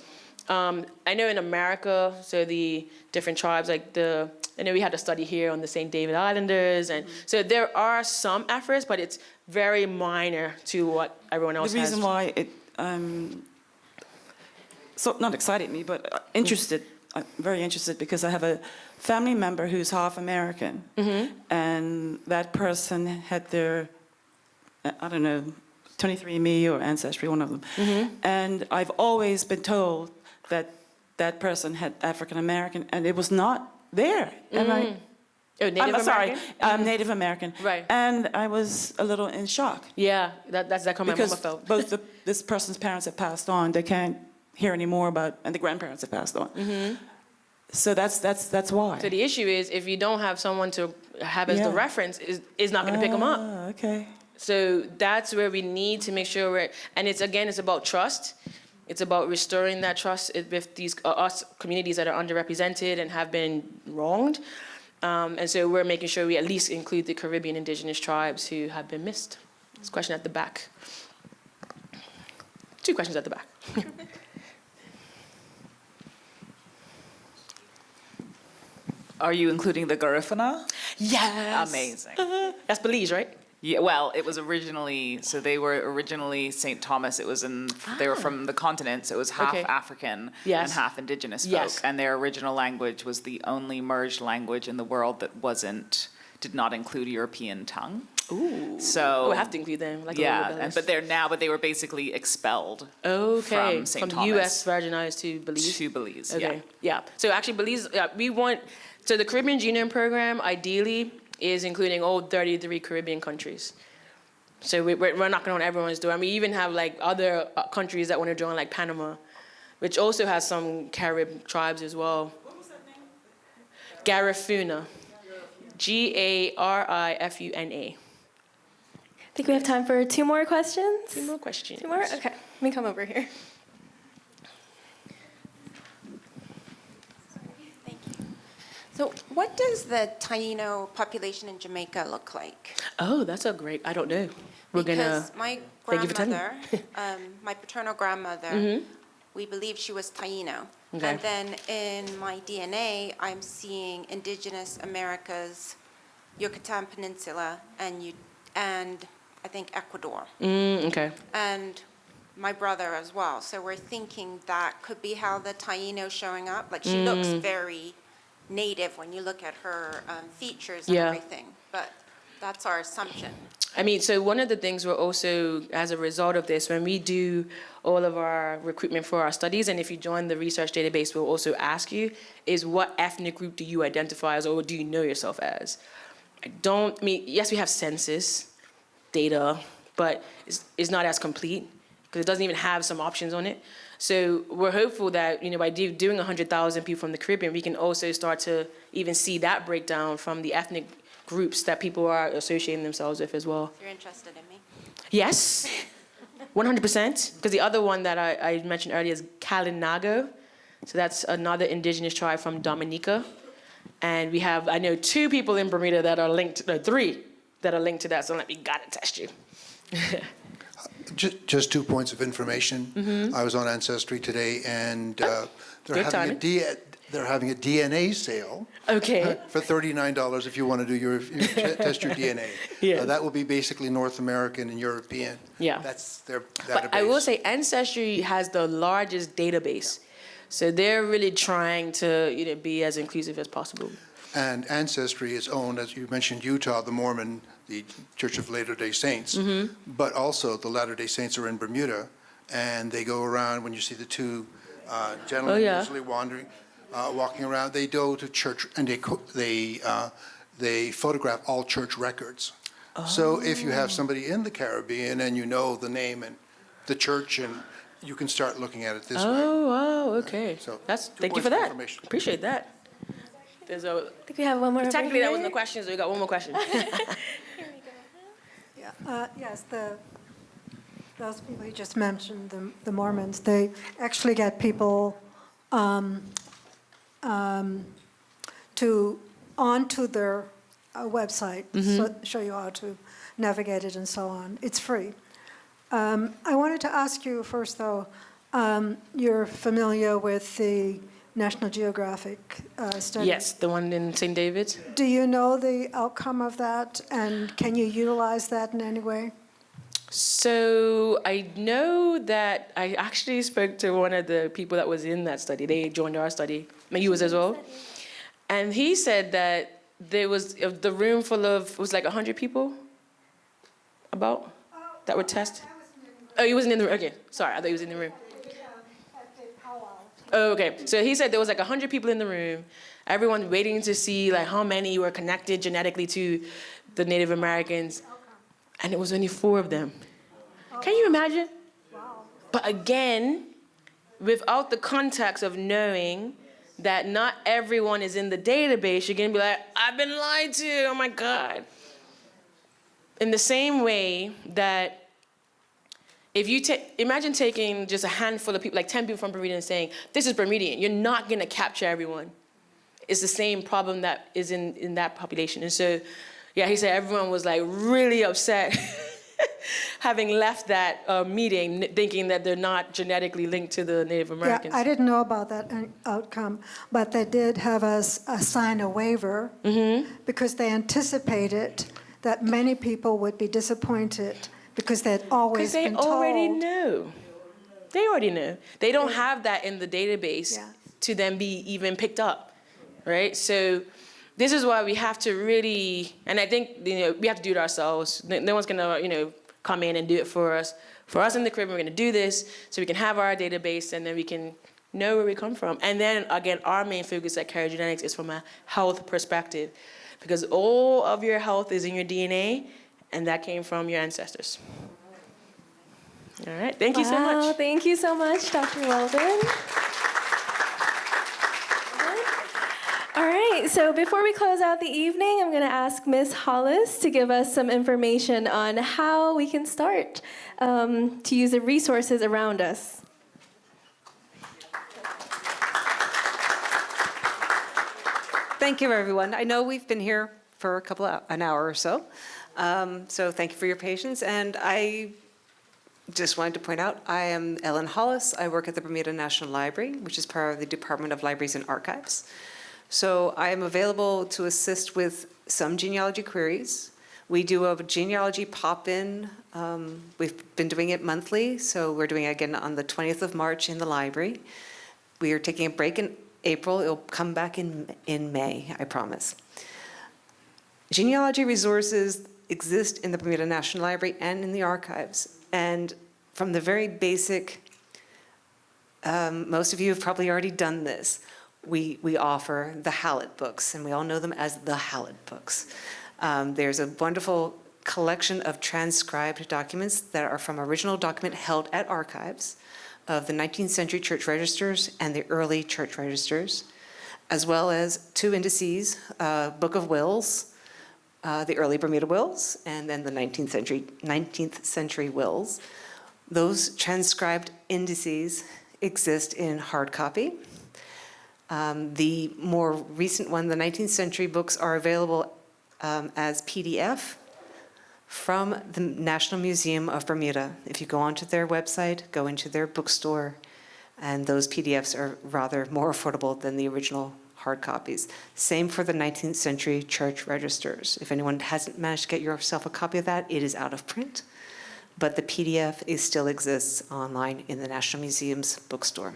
I know in America, so the different tribes, I know we had a study here on the St. David Islanders. And so there are some efforts, but it's very minor to what everyone else has. The reason why it not excited me, but interested. I'm very interested because I have a family member who's half American, and that person had their, 23andMe or Ancestry, one of them. And I've always been told that that person had African American, and it was not there. And Native American? Native American. Right. And I was a little in shock. Yeah, that's how my mama felt. Because both this person's parents have passed on. They can't hear any more about, and the grandparents have passed on. So that's why. So the issue is, if you don't have someone to have as the reference, is not going to pick them up. Okay. So that's where we need to make sure it's about trust. It's about restoring that trust with these us communities that are underrepresented and have been wronged. And so we're making sure we at least include the Caribbean indigenous tribes who have been missed. There's a question at the back. 2 questions at the back. Are you including the Garifuna? Yes. Amazing. That's Belize, right? Yeah, well, it was originally, so they were originally St. Thomas. They were from the continent, so it was half African and half indigenous folk. And their original language was the only merged language in the world that did not include European tongue. Ooh. So we have to include them. But they were basically expelled from St. Thomas. U.S. Virginized to Belize. To Belize, okay. Yeah. So actually, Belize, so the Caribbean Genome Program ideally is including all 33 Caribbean countries. So we're knocking on everyone's door. And we even have other countries that want to join, like Panama, which also has some Carib tribes as well. What was that name? Garifuna. Garifuna. I think we have time for 2 more questions. 2 more questions. 2 more? Okay, let me come over here. So what does the Taino population in Jamaica look like? Oh, that's I don't know. Because my grandmother, my paternal grandmother, we believe she was Taino. Okay. And then in my DNA, I'm seeing indigenous Americas, Yucatan Peninsula, and I think Ecuador. Okay. And my brother as well. So we're thinking that could be how the Taino's showing up. She looks very native when you look at her features and everything, but that's our assumption. So one of the things we're also, as a result of this, when we do all of our recruitment for our studies, and if you join the research database, we'll also ask you, is what ethnic group do you identify as, or do you know yourself as? Yes, we have census data, but it's not as complete, because it doesn't even have some options on it. So we're hopeful that, by doing 100,000 people from the Caribbean, we can also start to even see that breakdown from the ethnic groups that people are associating themselves with as well. You're interested in me? Yes, 100%. Because the other one that I mentioned earlier is Kalinago. So that's another indigenous tribe from Dominica. And I know 2 people in Bermuda that are linked, 3 that are linked to that. So we gotta test you. Just 2 points of information. I was on Ancestry today, and they're having a DNA sale. Okay. For $39 if you want to do your test your DNA. Yeah. That will be basically North American and European. Yeah. That's their database. But I will say Ancestry has the largest database. So they're really trying to be as inclusive as possible. And Ancestry is owned, as you mentioned, Utah, the Mormon, the Church of Latter-day Saints, but also the Latter-day Saints are in Bermuda, and they go around, when you see the two gentlemen usually walking around, they go to church and they photograph all church records. So if you have somebody in the Caribbean and you know the name and the church, and you can start looking at it this way. Oh, wow, okay. So Thank you for that. Appreciate that. I think we have one more. Technically, that wasn't a question, so we got one more question. Yes, those people you just mentioned, the Mormons, they actually get people onto their website, show you how to navigate it and so on. It's free. I wanted to ask you first, though, you're familiar with the National Geographic study? Yes, the one in St. David's. Do you know the outcome of that, and can you utilize that in any way? So I know that I actually spoke to one of the people that was in that study. They joined our study. You was as well. And he said that there was the room full of, it was like 100 people about that were tested. Oh, he wasn't in the room. Okay, sorry, I thought he was in the room. Oh, okay. So he said there was like 100 people in the room, everyone waiting to see like how many were connected genetically to the Native Americans, and it was only 4 of them. Can you imagine? But again, without the context of knowing that not everyone is in the database, you're gonna be like, I've been lied to, oh my God. In the same way that if you imagine taking just a handful of people, like 10 people from Bermuda and saying, this is Bermudian, you're not gonna capture everyone. It's the same problem that is in that population. And so, yeah, he said everyone was like really upset having left that meeting thinking that they're not genetically linked to the Native Americans. Yeah, I didn't know about that outcome, but they did have us sign a waiver because they anticipated that many people would be disappointed because they'd always been told. Because they already knew. They already knew. They don't have that in the database to then be even picked up, right? So this is why we have to really, and I think we have to do it ourselves. No one's gonna come in and do it for us. For us in the Caribbean, we're gonna do this so we can have our database and then we can know where we come from. And then again, our main focus at Carrier Genetics is from a health perspective, because all of your health is in your DNA, and that came from your ancestors. All right, thank you so much. Thank you so much, Dr. Weldon. All right, so before we close out the evening, I'm going to ask Ms. Hollis to give us some information on how we can start to use the resources around us. Thank you, everyone. I know we've been here for an hour or so, so thank you for your patience. And I just wanted to point out, I am Ellen Hollis. I work at the Bermuda National Library, which is part of the Department of Libraries and Archives. So I am available to assist with some genealogy queries. We do a genealogy pop-in. We've been doing it monthly, so we're doing it again on the 20th of March in the library. We are taking a break in April. It'll come back in May, I promise. Genealogy resources exist in the Bermuda National Library and in the archives. And from the very basic, most of you have probably already done this. We offer the Hallett books, and we all know them as the Hallett books. There's a wonderful collection of transcribed documents that are from original document held at archives of the 19th century church registers and the early church registers, as well as 2 indices, Book of Wills, the early Bermuda wills, and then the 19th century wills. Those transcribed indices exist in hard copy. The more recent one, the 19th century books, are available as PDF, from the National Museum of Bermuda. If you go onto their website, go into their bookstore, and those PDFs are rather more affordable than the original hard copies. Same for the 19th century church registers. If anyone hasn't managed to get yourself a copy of that, it is out of print, but the PDF still exists online in the National Museum's bookstore.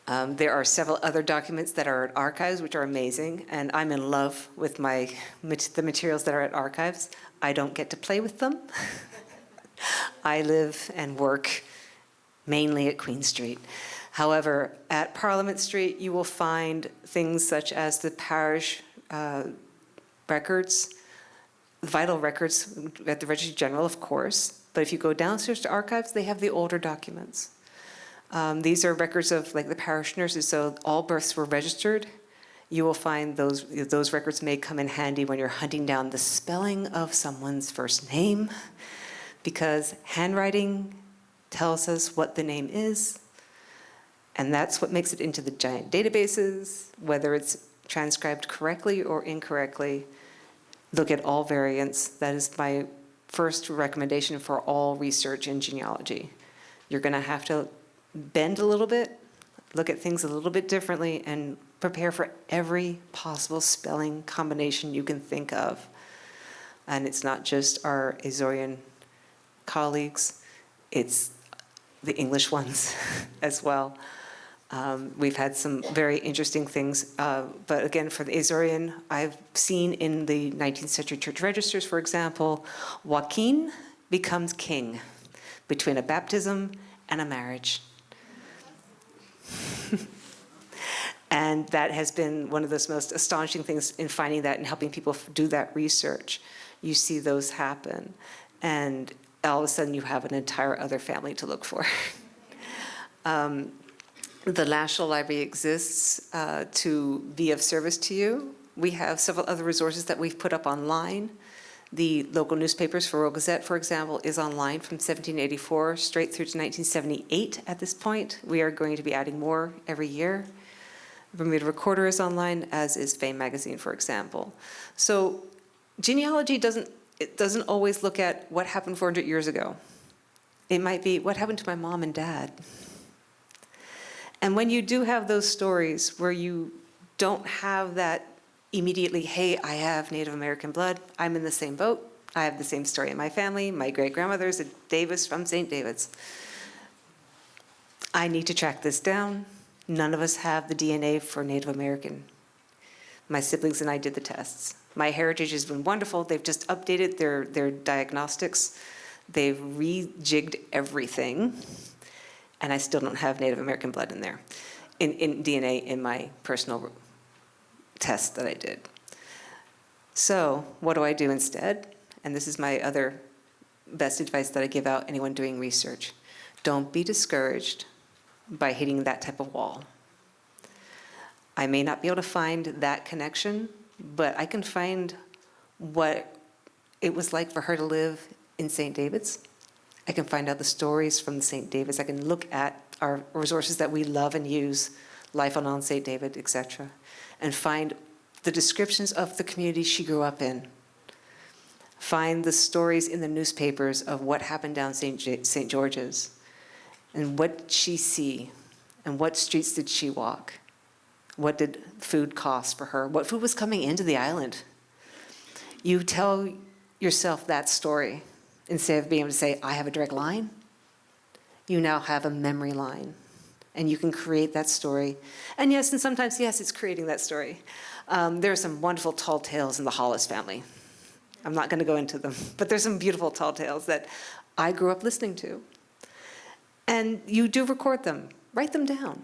There are several other documents that are at archives, which are amazing, and I'm in love with the materials that are at archives. I don't get to play with them. I live and work mainly at Queen Street. However, at Parliament Street, you will find things such as the parish records, vital records at the Registry General, of course, but if you go downstairs to archives, they have the older documents. These are records of like the parish nurses, so all births were registered. You will find those records may come in handy when you're hunting down the spelling of someone's first name, because handwriting tells us what the name is, and that's what makes it into the giant databases, whether it's transcribed correctly or incorrectly. Look at all variants. That is my first recommendation for all research in genealogy. You're going to have to bend a little bit, look at things a little bit differently, and prepare for every possible spelling combination you can think of. And it's not just our Azorian colleagues, it's the English ones as well. We've had some very interesting things, but again, for the Azorian, I've seen in the 19th century church registers, for example, Joaquin becomes king between a baptism and a marriage. And that has been one of those most astonishing things in finding that and helping people do that research. You see those happen, and all of a sudden you have an entire other family to look for. The National Library exists to be of service to you. We have several other resources that we've put up online. The local newspapers, Rural Gazette, for example, is online from 1784 straight through to 1978 at this point. We are going to be adding more every year. Bermuda Recorder is online, as is Fame Magazine, for example. So genealogy doesn't always look at what happened 400 years ago. It might be what happened to my mom and dad. And when you do have those stories where you don't have that immediately, hey, I have Native American blood, I'm in the same boat, I have the same story in my family, my great-grandmother's a Davis from St. David's. I need to track this down. None of us have the DNA for Native American. My siblings and I did the tests. My heritage has been wonderful. They've just updated their diagnostics. They've rejigged everything, and I still don't have Native American blood in there, in DNA in my personal test that I did. So what do I do instead? And this is my other best advice that I give out anyone doing research. Don't be discouraged by hitting that type of wall. I may not be able to find that connection, but I can find what it was like for her to live in St. David's. I can find out the stories from St. David's. I can look at our resources that we love and use, Life on St. David, etc., and find the descriptions of the community she grew up in. Find the stories in the newspapers of what happened down St. George's, and what did she see, and what streets did she walk? What did food cost for her? What food was coming into the island? You tell yourself that story instead of being able to say, I have a direct line. You now have a memory line, and you can create that story. And yes, and sometimes, yes, it's creating that story. There are some wonderful tall tales in the Hollis family. I'm not going to go into them, but there's some beautiful tall tales that I grew up listening to. And you do record them, write them down.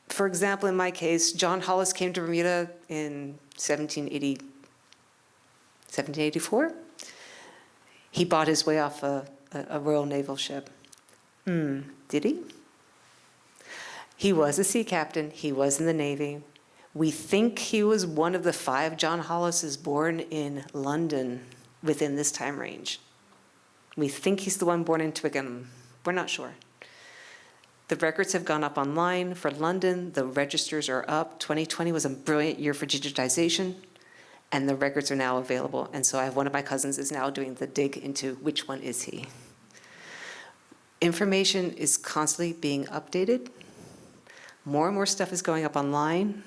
For example, in my case, John Hollis came to Bermuda in 1784. He bought his way off a Royal Naval ship. Did he? He was a sea captain. He was in the Navy. We think he was one of the 5 John Hollises born in London within this time range. We think he's the one born in Twickenham. We're not sure. The records have gone up online for London. The registers are up. 2020 was a brilliant year for digitization. And the records are now available. And so I have one of my cousins is now doing the dig into which one is he. Information is constantly being updated. More and more stuff is going up online.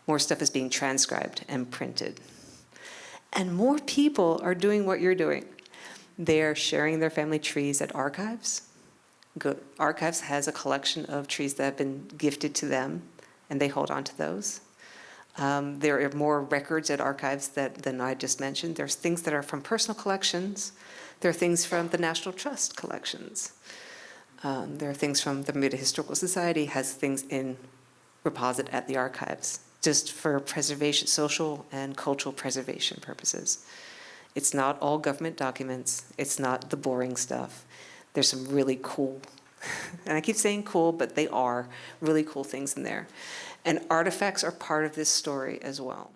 More stuff is being transcribed and printed. And more people are doing what you're doing. They're sharing their family trees at archives. Archives has a collection of trees that have been gifted to them, and they hold on to those. There are more records at archives than I just mentioned. There's things that are from personal collections. There are things from the National Trust collections. There are things from the Bermuda Historical Society has things in reposit at the archives, just for preservation, social and cultural preservation purposes. It's not all government documents. It's not the boring stuff. There's some really cool, and I keep saying cool, but they are really cool things in there. And artifacts are part of this story as well.